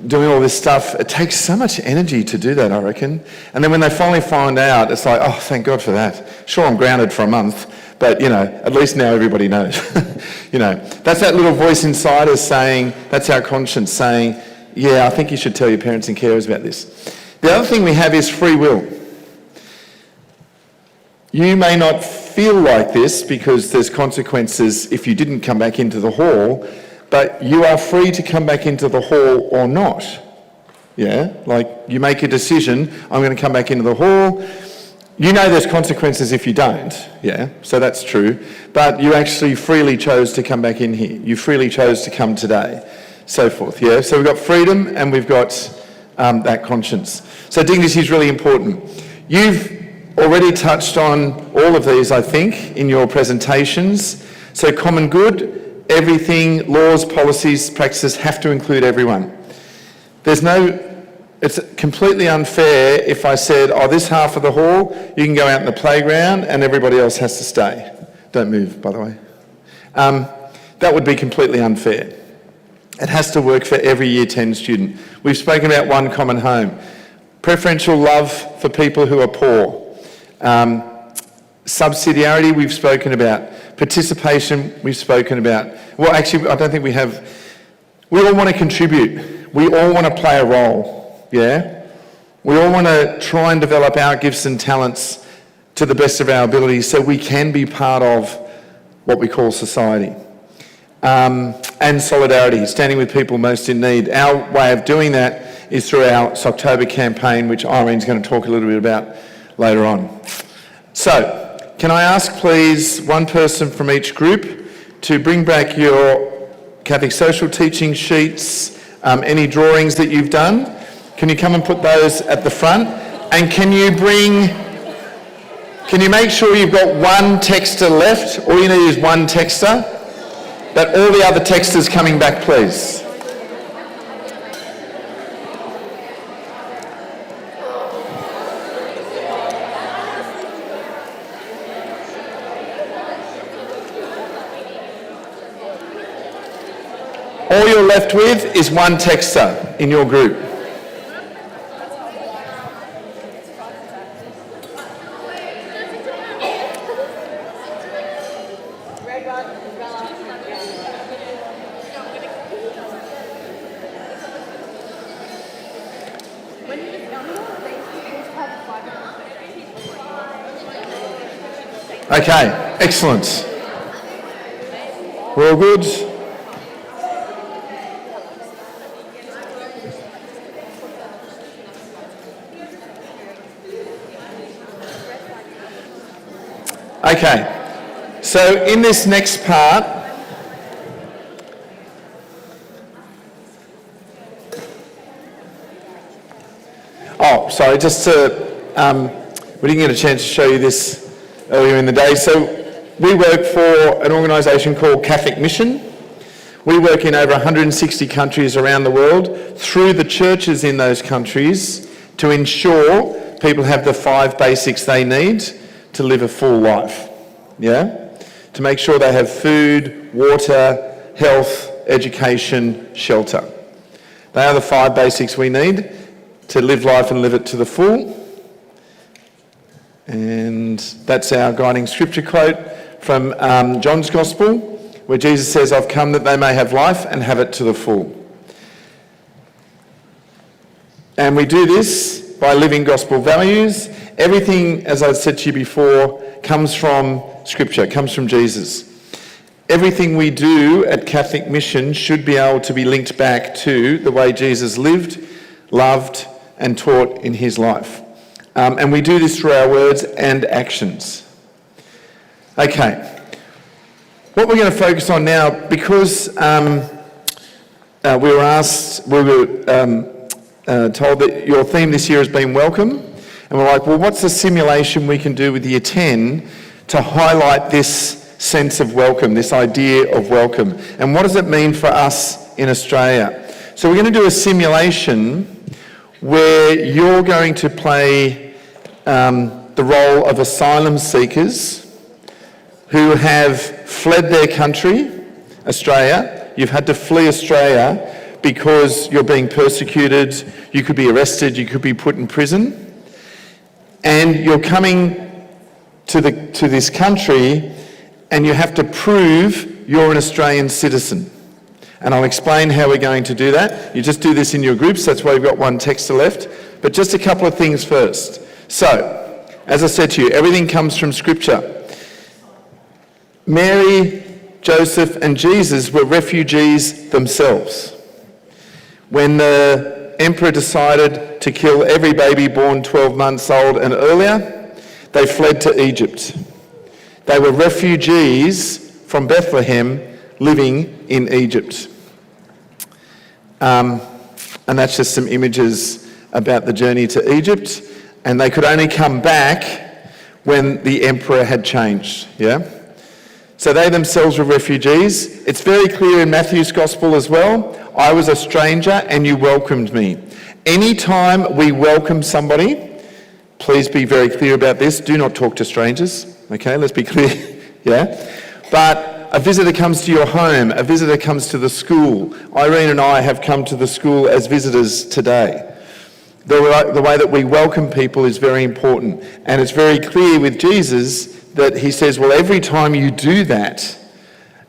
A: doing all this stuff. It takes so much energy to do that, I reckon. And then when they finally find out, it's like, oh, thank God for that. Sure, I'm grounded for a month, but, at least now everybody knows. That's that little voice inside us saying, that's our conscience saying, yeah, I think you should tell your parents and carers about this. The other thing we have is free will. You may not feel like this because there's consequences if you didn't come back into the hall, but you are free to come back into the hall or not. Yeah, like you make a decision, I'm going to come back into the hall. You know there's consequences if you don't, yeah, so that's true. But you actually freely chose to come back in here. You freely chose to come today, so forth, yeah. So we've got freedom and we've got that conscience. So dignity is really important. You've already touched on all of these, I think, in your presentations. So common good, everything, laws, policies, practices have to include everyone. It's completely unfair if I said, oh, this half of the hall, you can go out in the playground and everybody else has to stay. Don't move, by the way. That would be completely unfair. It has to work for every Year 10 student. We've spoken about one common home. Preferential love for people who are poor. Subsidiarity we've spoken about. Participation we've spoken about. Well, actually, I don't think we have. We all want to contribute. We all want to play a role, yeah? We all want to try and develop our gifts and talents to the best of our abilities so we can be part of what we call society. And solidarity, standing with people most in need. Our way of doing that is through our October campaign, which Irene's going to talk a little bit about later on. So, can I ask please one person from each group to bring back your Catholic social teaching sheets, any drawings that you've done. Can you come and put those at the front? And can you make sure you've got one texter left? All you need is one texter. But all the other texters coming back, please. All you're left with is one texter in your group. Okay, excellent. We're all good? Okay, so in this next part, we didn't get a chance to show you this earlier in the day. So we work for an organisation called Catholic Mission. We work in over 160 countries around the world through the churches in those countries to ensure people have the 5 basics they need to live a full life. Yeah? To make sure they have food, water, health, education, shelter. They are the 5 basics we need to live life and live it to the full. And that's our guiding scripture quote from John's Gospel, where Jesus says, "I've come that they may have life and have it to the full." And we do this by living gospel values. Everything, as I said to you before, comes from scripture, comes from Jesus. Everything we do at Catholic Mission should be able to be linked back to the way Jesus lived, loved, and taught in his life. And we do this through our words and actions. Okay. What we're going to focus on now, because we were told that your theme this year has been welcome, and we're like, well, what's the simulation we can do with Year 10 to highlight this sense of welcome, this idea of welcome, and what does it mean for us in Australia? So we're going to do a simulation where you're going to play the role of asylum seekers who have fled their country, Australia. You've had to flee Australia because you're being persecuted, you could be arrested, you could be put in prison, and you're coming to this country and you have to prove you're an Australian citizen. And I'll explain how we're going to do that. You just do this in your groups, that's why we've got one texter left. But just a couple of things first. So, as I said to you, everything comes from Scripture. Mary, Joseph and Jesus were refugees themselves. When the emperor decided to kill every baby born 12 months old and earlier, they fled to Egypt. They were refugees from Bethlehem living in Egypt. And that's just some images about the journey to Egypt. And they could only come back when the emperor had changed, yeah? So they themselves were refugees. It's very clear in Matthew's Gospel as well. I was a stranger and you welcomed me. Anytime we welcome somebody, please be very clear about this. Do not talk to strangers, okay? Let's be clear, yeah? But a visitor comes to your home, a visitor comes to the school. Irene and I have come to the school as visitors today. The way that we welcome people is very important. And it's very clear with Jesus that he says, well, every time you do that,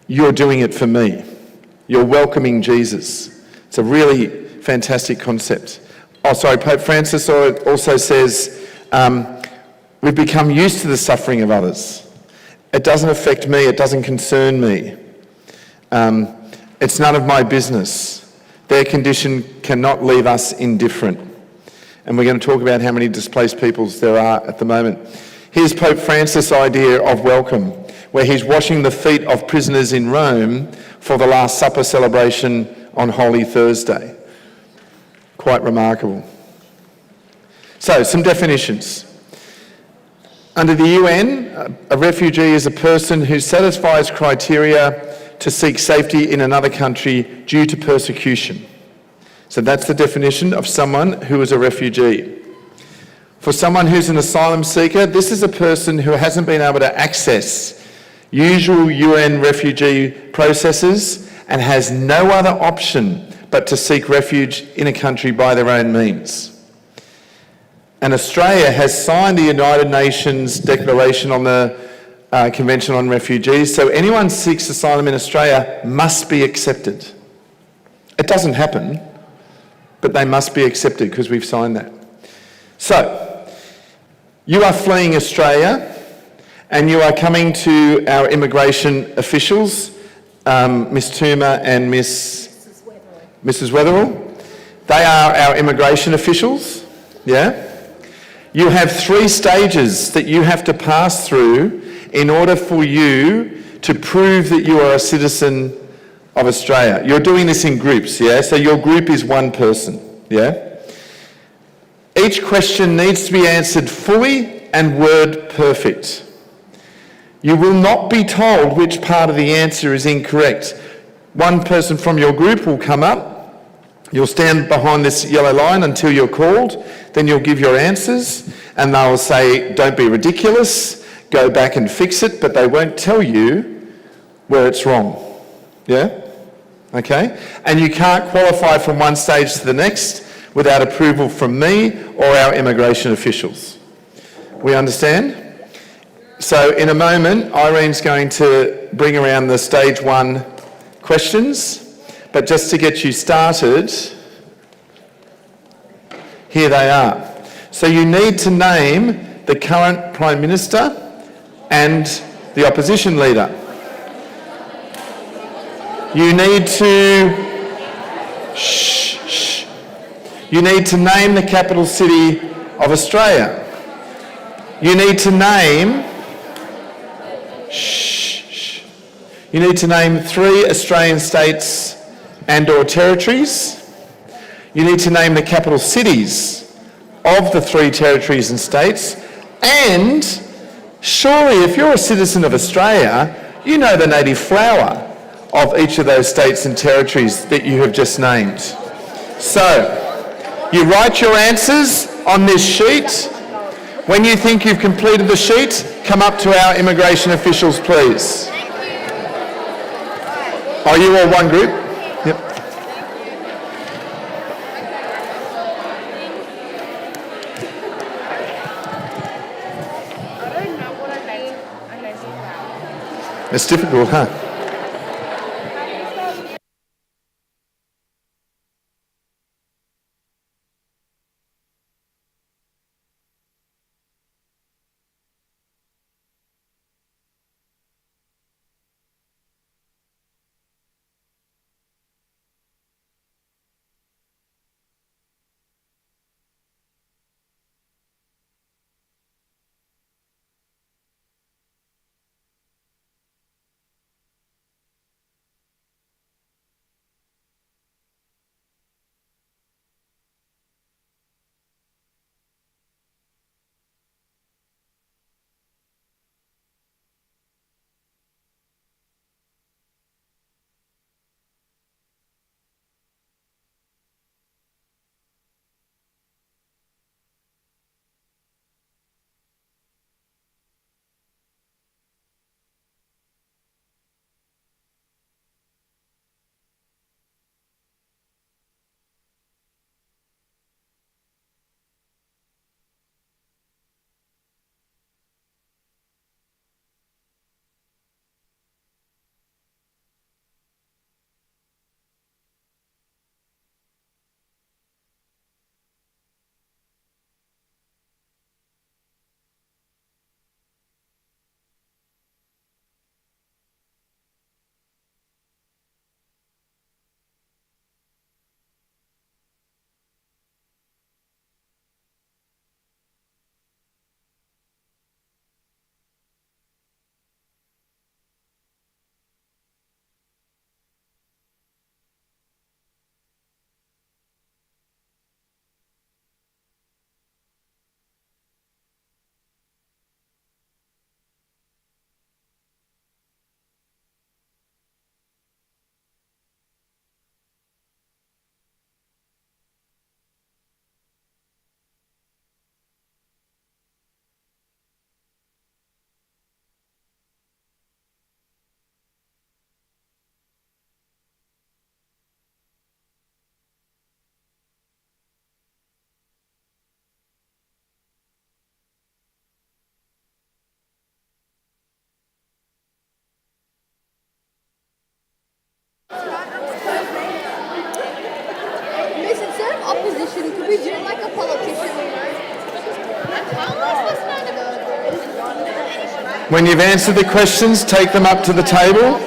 A: you're doing it for me. You're welcoming Jesus. It's a really fantastic concept. Oh, sorry, Pope Francis also says, we've become used to the suffering of others. It doesn't affect me, it doesn't concern me. It's none of my business. Their condition cannot leave us indifferent. And we're going to talk about how many displaced peoples there are at the moment. Here's Pope Francis' idea of welcome, where he's washing the feet of prisoners in Rome for the Last Supper celebration on Holy Thursday. Quite remarkable. So, some definitions. Under the UN, a refugee is a person who satisfies criteria to seek safety in another country due to persecution. So that's the definition of someone who is a refugee. For someone who's an asylum seeker, this is a person who hasn't been able to access usual UN refugee processes and has no other option but to seek refuge in a country by their own means. And Australia has signed the United Nations Declaration on the Convention on Refugees, so anyone who seeks asylum in Australia must be accepted. It doesn't happen, but they must be accepted because we've signed that. So, you are fleeing Australia And you are coming to our immigration officials, Miss Toomer and Mrs. Wetherell. They are our immigration officials, yeah? You have 3 stages that you have to pass through in order for you to prove that you are a citizen of Australia. You're doing this in groups, yeah? So your group is 1 person, yeah? Each question needs to be answered fully and word perfect. You will not be told which part of the answer is incorrect. 1 person from your group will come up. You'll stand behind this yellow line until you're called. Then you'll give your answers and they'll say, don't be ridiculous, go back and fix it, but they won't tell you where it's wrong. Yeah? Okay? And you can't qualify from one stage to the next without approval from me or our immigration officials. We understand? So in a moment, Irene's going to bring around the stage 1 questions, but just to get you started, here they are. So you need to name the current Prime Minister and the opposition leader. You need to... You need to name the capital city of Australia. You need to name... You need to name 3 Australian states and/or territories. You need to name the capital cities of the 3 territories and states. And surely, if you're a citizen of Australia, you know the native flower of each of those states and territories that you have just named. So, you write your answers on this sheet. When you think you've completed the sheet, come up to our immigration officials, please. Are you all one group? Yep. It's difficult, huh?
B: Opposition, could we do it like a politician?
A: When you've answered the questions, take them up to the table.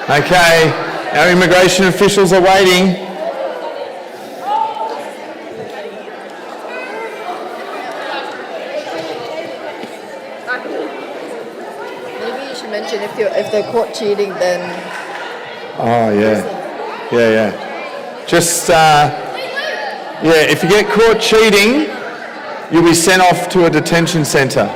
A: Okay, our immigration officials are waiting.
E: Maybe you should mention if they're caught cheating, then.
A: Oh, yeah. Yeah. Just, if you get caught cheating, you'll be sent off to a detention centre.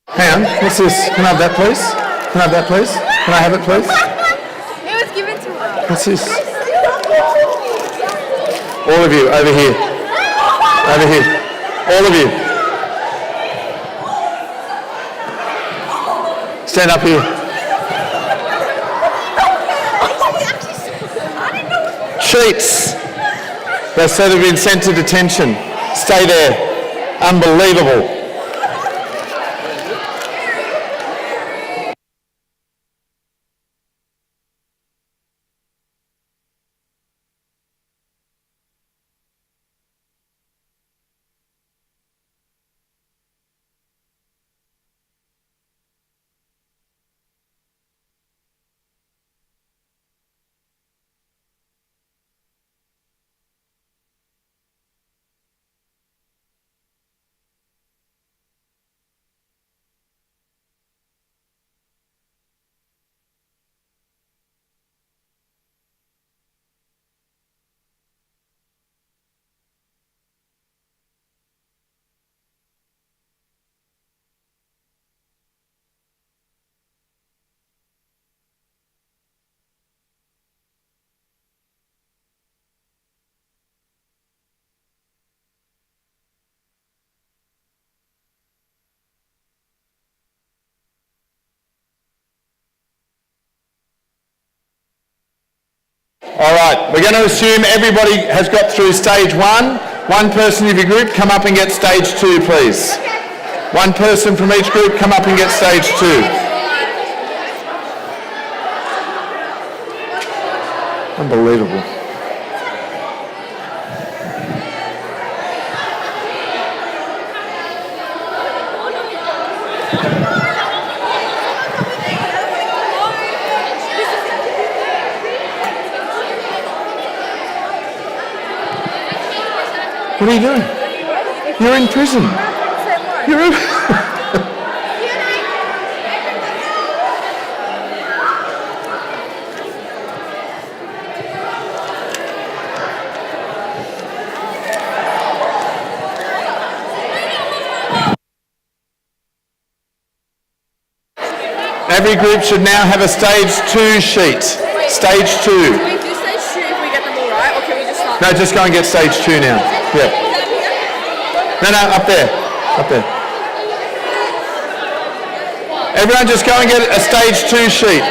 A: Hang on, what's this? Can I have that, please? Can I have that, please? Can I have it, please?
D: It was given to us.
A: What's this? All of you, over here. Over here. All of you. Stand up here. Cheats. They said they've been sent to detention. Stay there. Unbelievable. All right, we're going to assume everybody has got through stage one. One person of your group, come up and get stage two, please. One person from each group, come up and get stage two. Unbelievable. What are you doing? You're in prison. You're in... Every group should now have a stage 2 sheet. Stage 2.
D: Can we do stage 2 if we get them all right, or can we just start?
A: No, just go and get stage 2 now. Yeah. No, up there. Up there. Everyone just go and get a stage 2 sheet.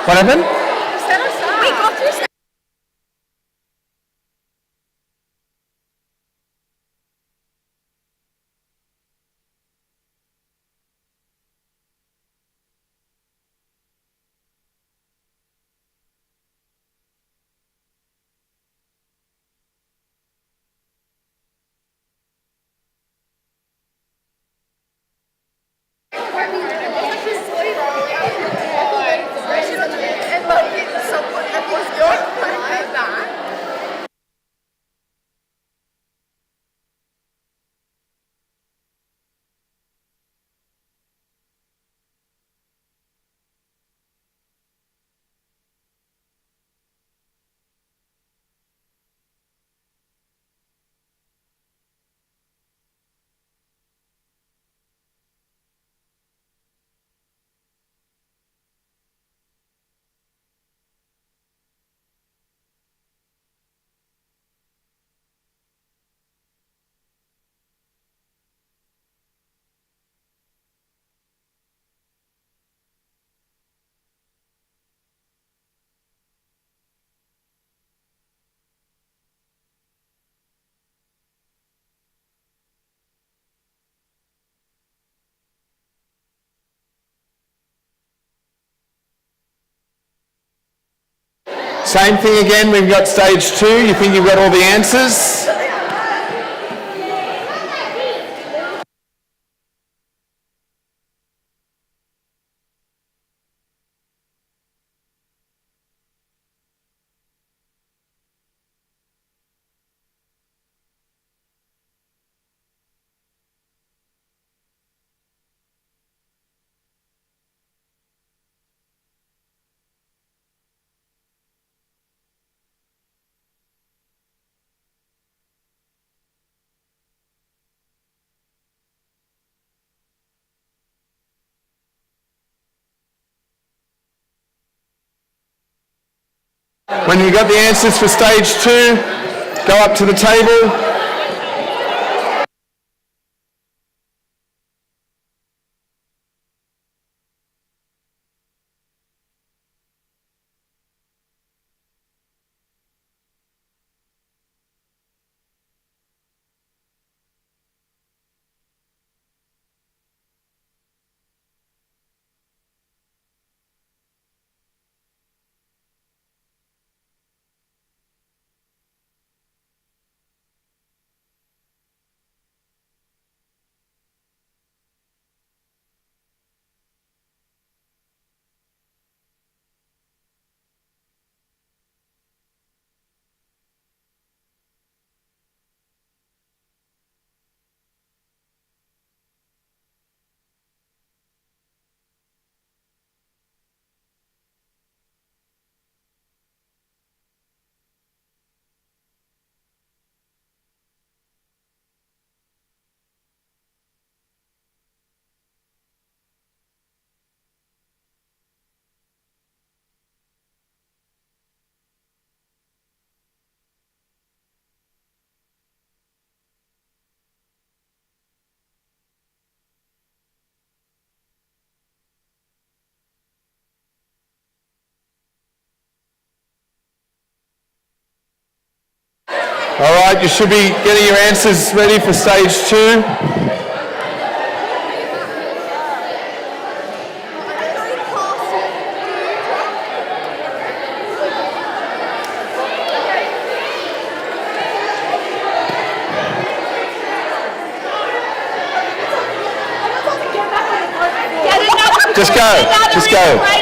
A: What happened?
D: We got through stage.
A: Same thing again, we've got stage 2. You think you've got all the answers? When you've got the answers for stage 2, go up to the table. All right, you should be getting your answers ready for stage 2. Just go, just go.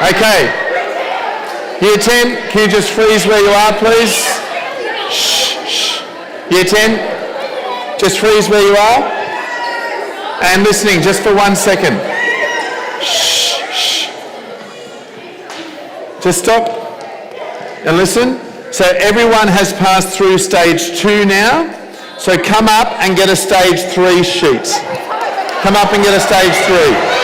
A: Okay. Year 10, can you just freeze where you are, please? Shh, shh. Year 10, just freeze where you are. And listening just for 1 second. Shh, shh. Just stop and listen. So everyone has passed through stage 2 now. So come up and get a stage 3 sheet. Come up and get a stage 3.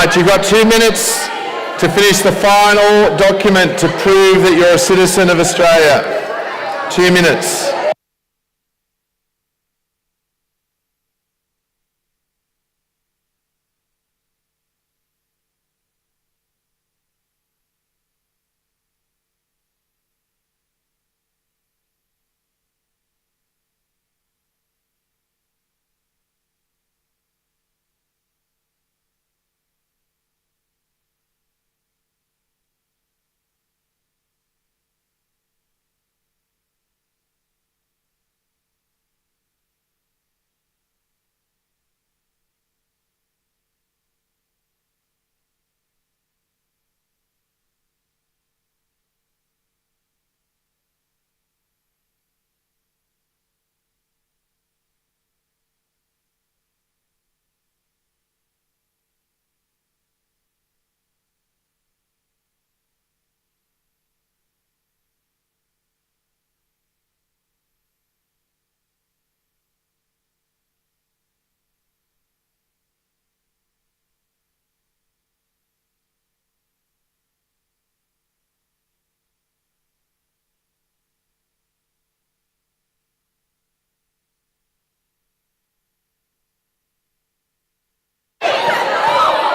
A: right, you've got 2 minutes to finish the final document to prove that you're a citizen of Australia. 2 minutes.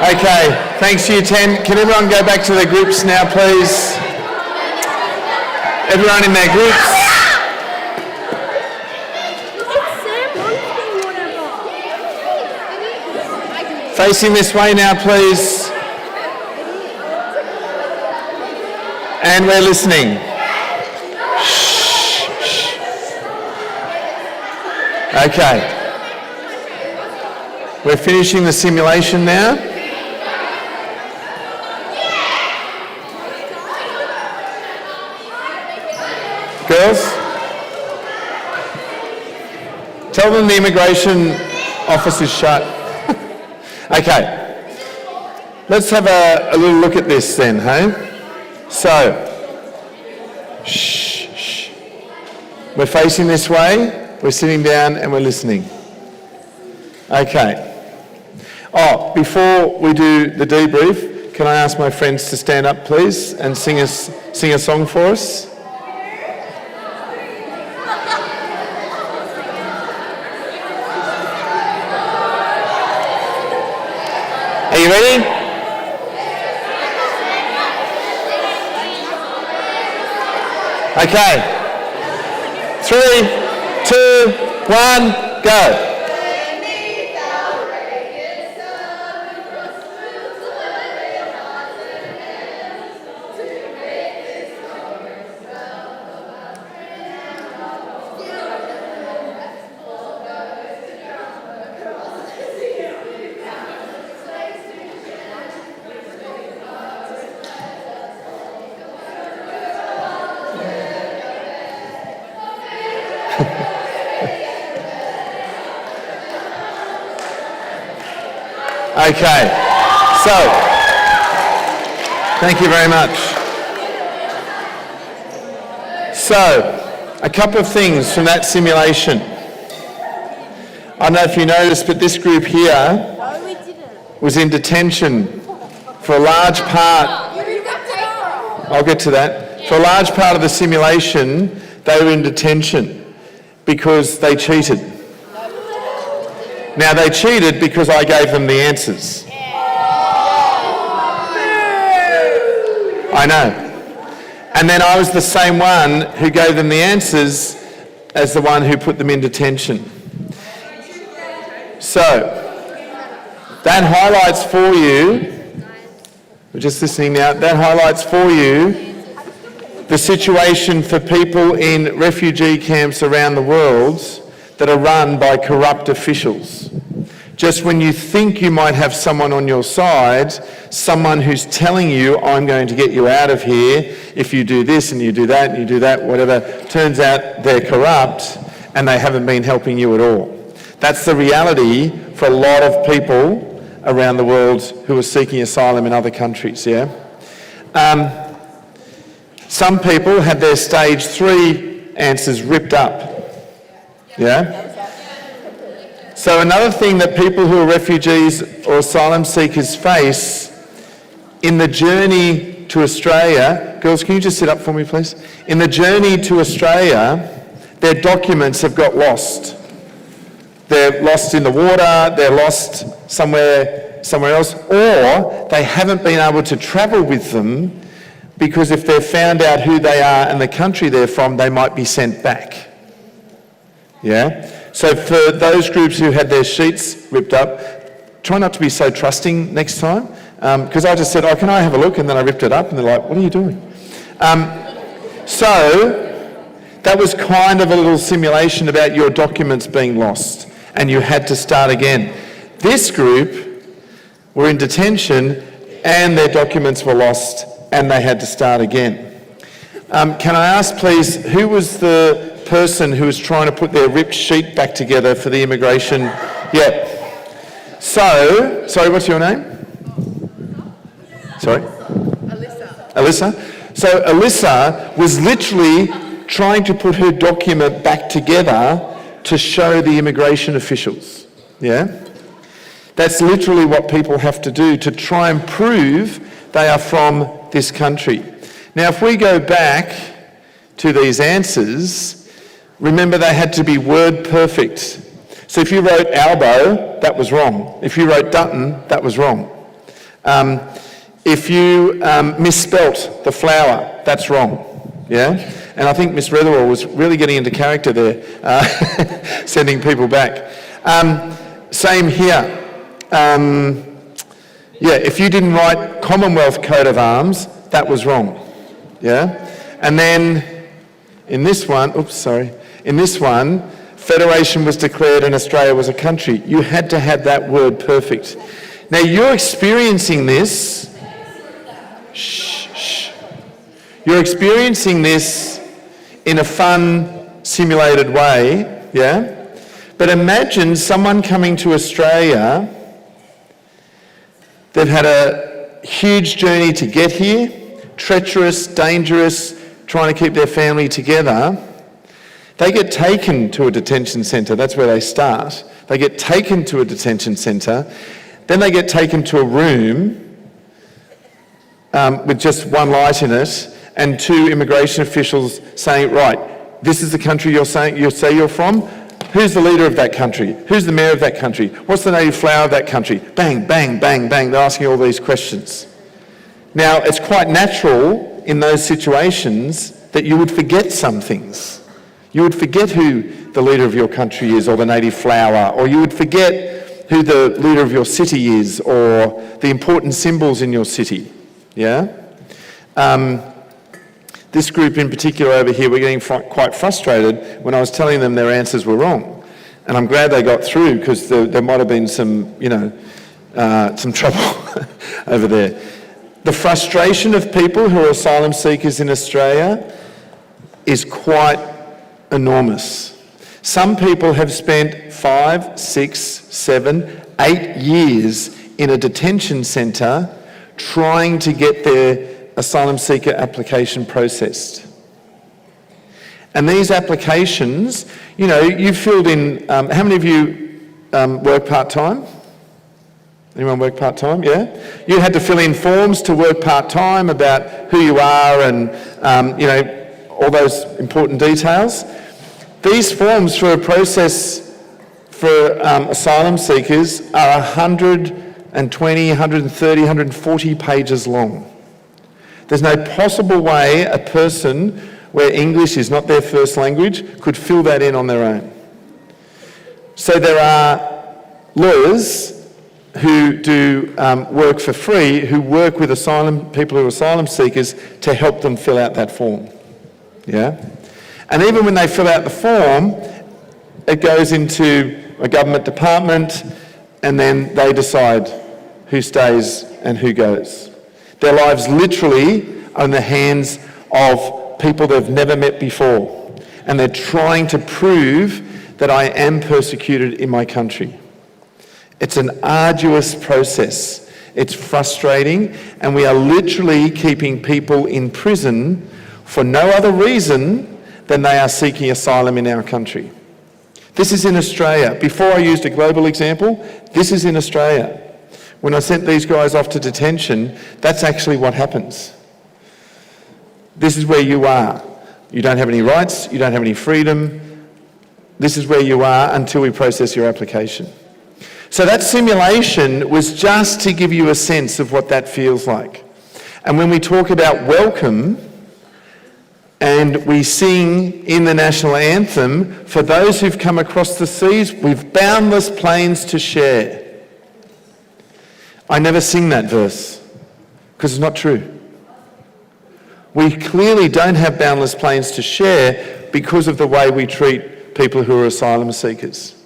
A: Okay, thanks to you 10. Can everyone go back to their groups now, please? Everyone in their groups. Facing this way now, please. And we're listening. Shh, shh. Okay. We're finishing the simulation now. Girls, tell them the immigration office is shut. Okay, let's have a little look at this then, hey? So, shh, shh. We're facing this way, we're sitting down and we're listening. Okay. Oh, before we do the debrief, can I ask my friends to stand up, please, and sing a song for us? Are you ready? Okay. 3, 2, 1, go. Okay, so, thank you very much. So, a couple of things from that simulation. I don't know if you noticed, but this group here was in detention for a large part. I'll get to that. For a large part of the simulation, they were in detention because they cheated. Now, they cheated because I gave them the answers. I know. And then I was the same one who gave them the answers as the one who put them in detention. So, that highlights for you, we're just listening now, that highlights for you the situation for people in refugee camps around the world that are run by corrupt officials. Just when you think you might have someone on your side, someone who's telling you, I'm going to get you out of here if you do this and you do that and you do that, whatever, turns out they're corrupt and they haven't been helping you at all. That's the reality for a lot of people around the world who are seeking asylum in other countries, yeah? Some people had their stage 3 answers ripped up. Yeah? So another thing that people who are refugees or asylum seekers face in the journey to Australia, girls, can you just sit up for me, please? In the journey to Australia, their documents have got lost. They're lost in the water, they're lost somewhere else, or they haven't been able to travel with them because if they've found out who they are and the country they're from, they might be sent back. Yeah? So for those groups who had their sheets ripped up, try not to be so trusting next time, because I just said, oh, can I have a look? And then I ripped it up and they're like, what are you doing? So that was kind of a little simulation about your documents being lost and you had to start again. This group were in detention and their documents were lost and they had to start again. Can I ask, please, who was the person who was trying to put their ripped sheet back together for the immigration? Yeah. So, sorry, what's your name? Sorry? Alyssa. So Alyssa was literally trying to put her document back together to show the immigration officials. Yeah? That's literally what people have to do to try and prove they are from this country. Now, if we go back to these answers, remember they had to be word perfect. So if you wrote Albo, that was wrong. If you wrote Dutton, that was wrong. If you misspelt the flower, that's wrong. Yeah? And I think Miss Retherwell was really getting into character there, sending people back. Same here. Yeah, if you didn't write Commonwealth Coat of Arms, that was wrong. Yeah? And then in this one, in this one, Federation was declared and Australia was a country. You had to have that word perfect. Now you're experiencing this. You're experiencing this in a fun, simulated way, yeah? But imagine someone coming to Australia, they've had a huge journey to get here, treacherous, dangerous, trying to keep their family together. They get taken to a detention centre, that's where they start. They get taken to a detention centre, then they get taken to a room with just one light in it, and two immigration officials saying, right, this is the country you say you're from. Who's the leader of that country? Who's the mayor of that country? What's the native flower of that country? Bang, bang, bang, bang. They're asking all these questions. Now, it's quite natural in those situations that you would forget some things. You would forget who the leader of your country is or the native flower, or you would forget who the leader of your city is or the important symbols in your city. Yeah? This group in particular over here were getting quite frustrated when I was telling them their answers were wrong. And I'm glad they got through because there might have been some, some trouble over there. The frustration of people who are asylum seekers in Australia is quite enormous. Some people have spent 5, 6, 7, 8 years in a detention centre trying to get their asylum seeker application processed. And these applications, you filled in, how many of you work part-time? Anyone work part-time? Yeah? You had to fill in forms to work part-time about who you are and, all those important details. These forms for a process for asylum seekers are 120, 130, 140 pages long. There's no possible way a person where English is not their first language could fill that in on their own. So there are lawyers who do work for free, who work with people who are asylum seekers to help them fill out that form. Yeah? And even when they fill out the form, it goes into a government department and then they decide who stays and who goes. Their lives literally are in the hands of people they've never met before. And they're trying to prove that I am persecuted in my country. It's an arduous process. It's frustrating. And we are literally keeping people in prison for no other reason than they are seeking asylum in our country. This is in Australia. Before I used a global example, this is in Australia. When I sent these guys off to detention, that's actually what happens. This is where you are. You don't have any rights, you don't have any freedom. This is where you are until we process your application. So that simulation was just to give you a sense of what that feels like. And when we talk about welcome, and we sing in the national anthem, for those who've come across the seas, we've boundless plains to share. I never sing that verse, because it's not true. We clearly don't have boundless plains to share because of the way we treat people who are asylum seekers.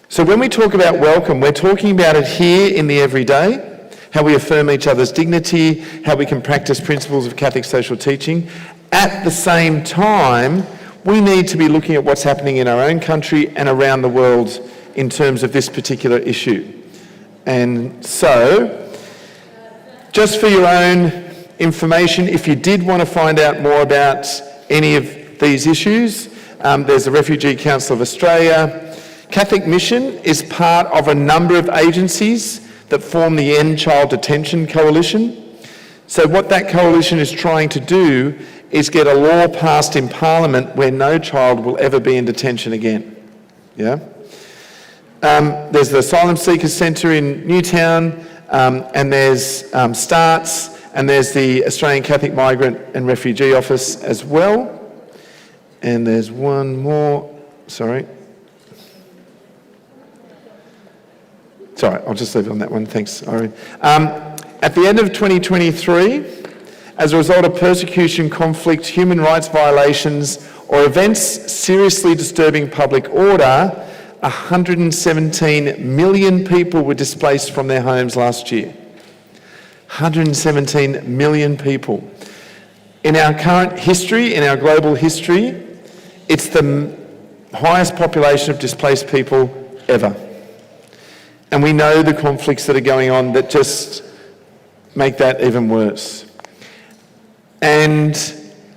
A: So when we talk about welcome, we're talking about it here in the everyday, how we affirm each other's dignity, how we can practice principles of Catholic social teaching. At the same time, we need to be looking at what's happening in our own country and around the world in terms of this particular issue. And so, just for your own information, if you did want to find out more about any of these issues, there's the Refugee Council of Australia. Catholic Mission is part of a number of agencies that form the End Child Detention Coalition. So what that coalition is trying to do is get a law passed in Parliament where no child will ever be in detention again. Yeah? There's the Asylum Seekers Centre in Newtown, and there's STARTS, and there's the Australian Catholic Migrant and Refugee Office as well. And there's one more, sorry. It's all right, I'll just leave it on that one, thanks, Irene. At the end of 2023, as a result of persecution, conflict, human rights violations, or events seriously disturbing public order, 117 million people were displaced from their homes last year. 117 million people. In our current history, in our global history, it's the highest population of displaced people ever. And we know the conflicts that are going on that just make that even worse. And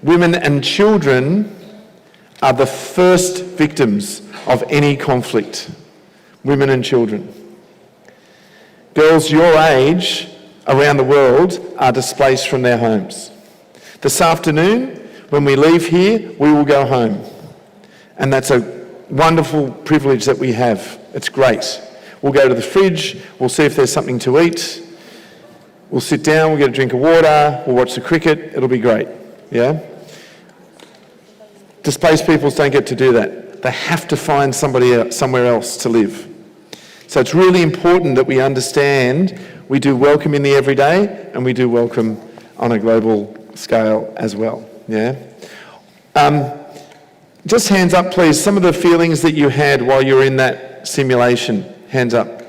A: women and children are the first victims of any conflict. Women and children. Girls your age around the world are displaced from their homes. This afternoon, when we leave here, we will go home. And that's a wonderful privilege that we have. It's great. We'll go to the fridge, we'll see if there's something to eat, we'll sit down, we'll get a drink of water, we'll watch the cricket, it'll be great, yeah? Displaced peoples don't get to do that. They have to find somewhere else to live. So it's really important that we understand we do welcome in the everyday and we do welcome on a global scale as well, yeah? Just hands up, please, some of the feelings that you had while you were in that simulation. Hands up.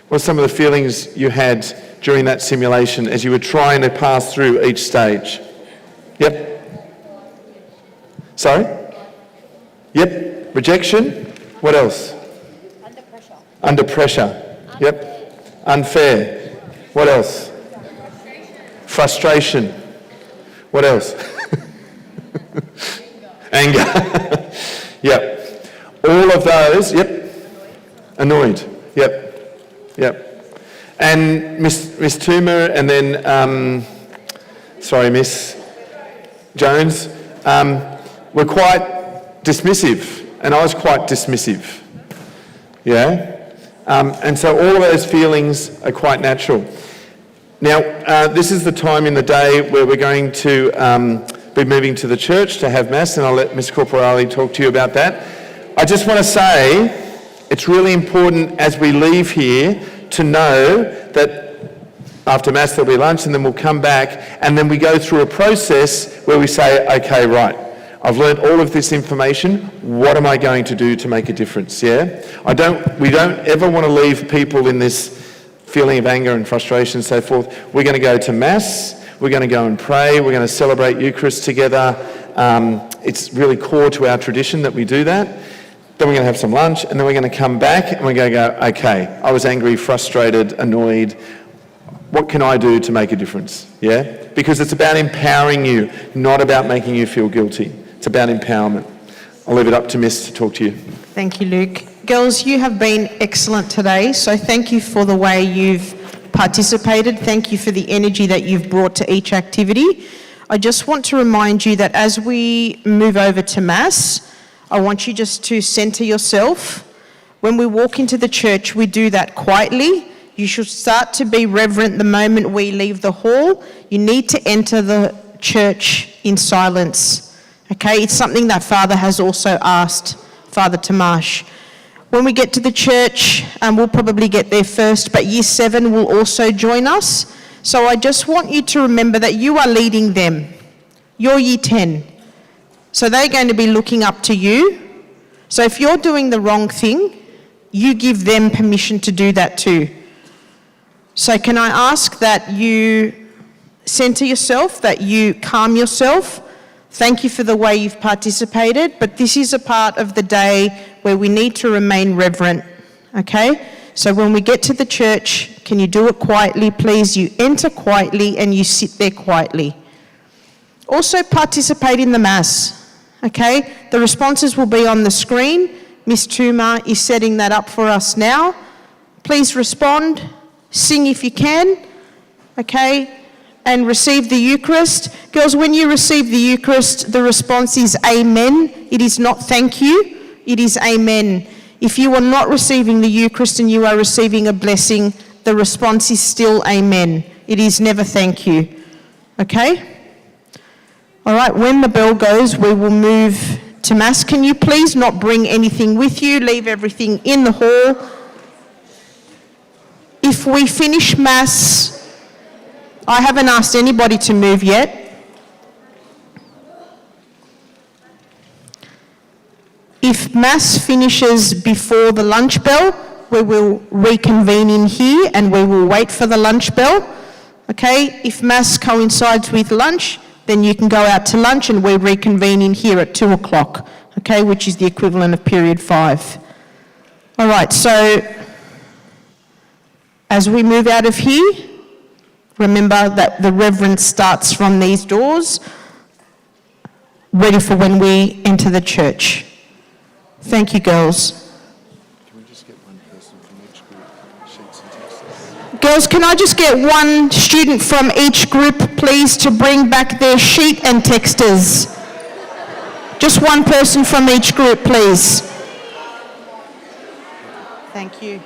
A: What are some of the feelings you had during that simulation as you were trying to pass through each stage? Yep. Sorry? Yep. Rejection? What else?
D: Under pressure.
A: Under pressure. Yep. Unfair. What else? Frustration. What else? Anger. Yep. All of those, yep. Annoyed. Yep. And Miss Toomer and then, Miss Jones, were quite dismissive, and I was quite dismissive. Yeah? And so all of those feelings are quite natural. Now, this is the time in the day where we're going to be moving to the church to have Mass, and I'll let Miss Corporali talk to you about that. I just want to say, it's really important as we leave here to know that after Mass there'll be lunch and then we'll come back and then we go through a process where we say, okay, right, I've learned all of this information, what am I going to do to make a difference, yeah? We don't ever want to leave people in this feeling of anger and frustration and so forth. We're going to go to Mass, we're going to go and pray, we're going to celebrate Eucharist together. It's really core to our tradition that we do that. Then we're going to have some lunch, and then we're going to come back, and we're going to go, okay, I was angry, frustrated, annoyed. What can I do to make a difference? Yeah? Because it's about empowering you, not about making you feel guilty. It's about empowerment. I'll leave it up to Miss to talk to you.
F: Thank you, Luke. Girls, you have been excellent today, so thank you for the way you've participated. Thank you for the energy that you've brought to each activity. I just want to remind you that as we move over to Mass, I want you just to centre yourself. When we walk into the church, we do that quietly. You should start to be reverent the moment we leave the hall. You need to enter the church in silence. Okay, it's something that Father has also asked, Father Tamash. When we get to the church, we'll probably get there first, but Year 7 will also join us. So I just want you to remember that you are leading them. You're Year 10. So they're going to be looking up to you. So if you're doing the wrong thing, you give them permission to do that too. So can I ask that you centre yourself, that you calm yourself? Thank you for the way you've participated, but this is a part of the day where we need to remain reverent, okay? So when we get to the church, can you do it quietly, please? You enter quietly and you sit there quietly. Also participate in the Mass, okay? The responses will be on the screen. Miss Tuma is setting that up for us now. Please respond, sing if you can, okay? And receive the Eucharist. Girls, when you receive the Eucharist, the response is amen. It is not thank you, it is amen. If you are not receiving the Eucharist and you are receiving a blessing, the response is still amen. It is never thank you. Okay? All right, when the bell goes, we will move to Mass. Can you please not bring anything with you? Leave everything in the hall. If we finish Mass, I haven't asked anybody to move yet. If Mass finishes before the lunch bell, we will reconvene in here and we will wait for the lunch bell. Okay, if Mass coincides with lunch, then you can go out to lunch and we reconvene in here at 2 o'clock, okay, which is the equivalent of period 5. All right, so as we move out of here, remember that the reverence starts from these doors, ready for when we enter the church. Thank you, girls.
A: Can we just get one person from each group, sheets and texts?
F: Girls, can I just get one student from each group, please, to bring back their sheet and texters? Just one person from each group, please. Thank you.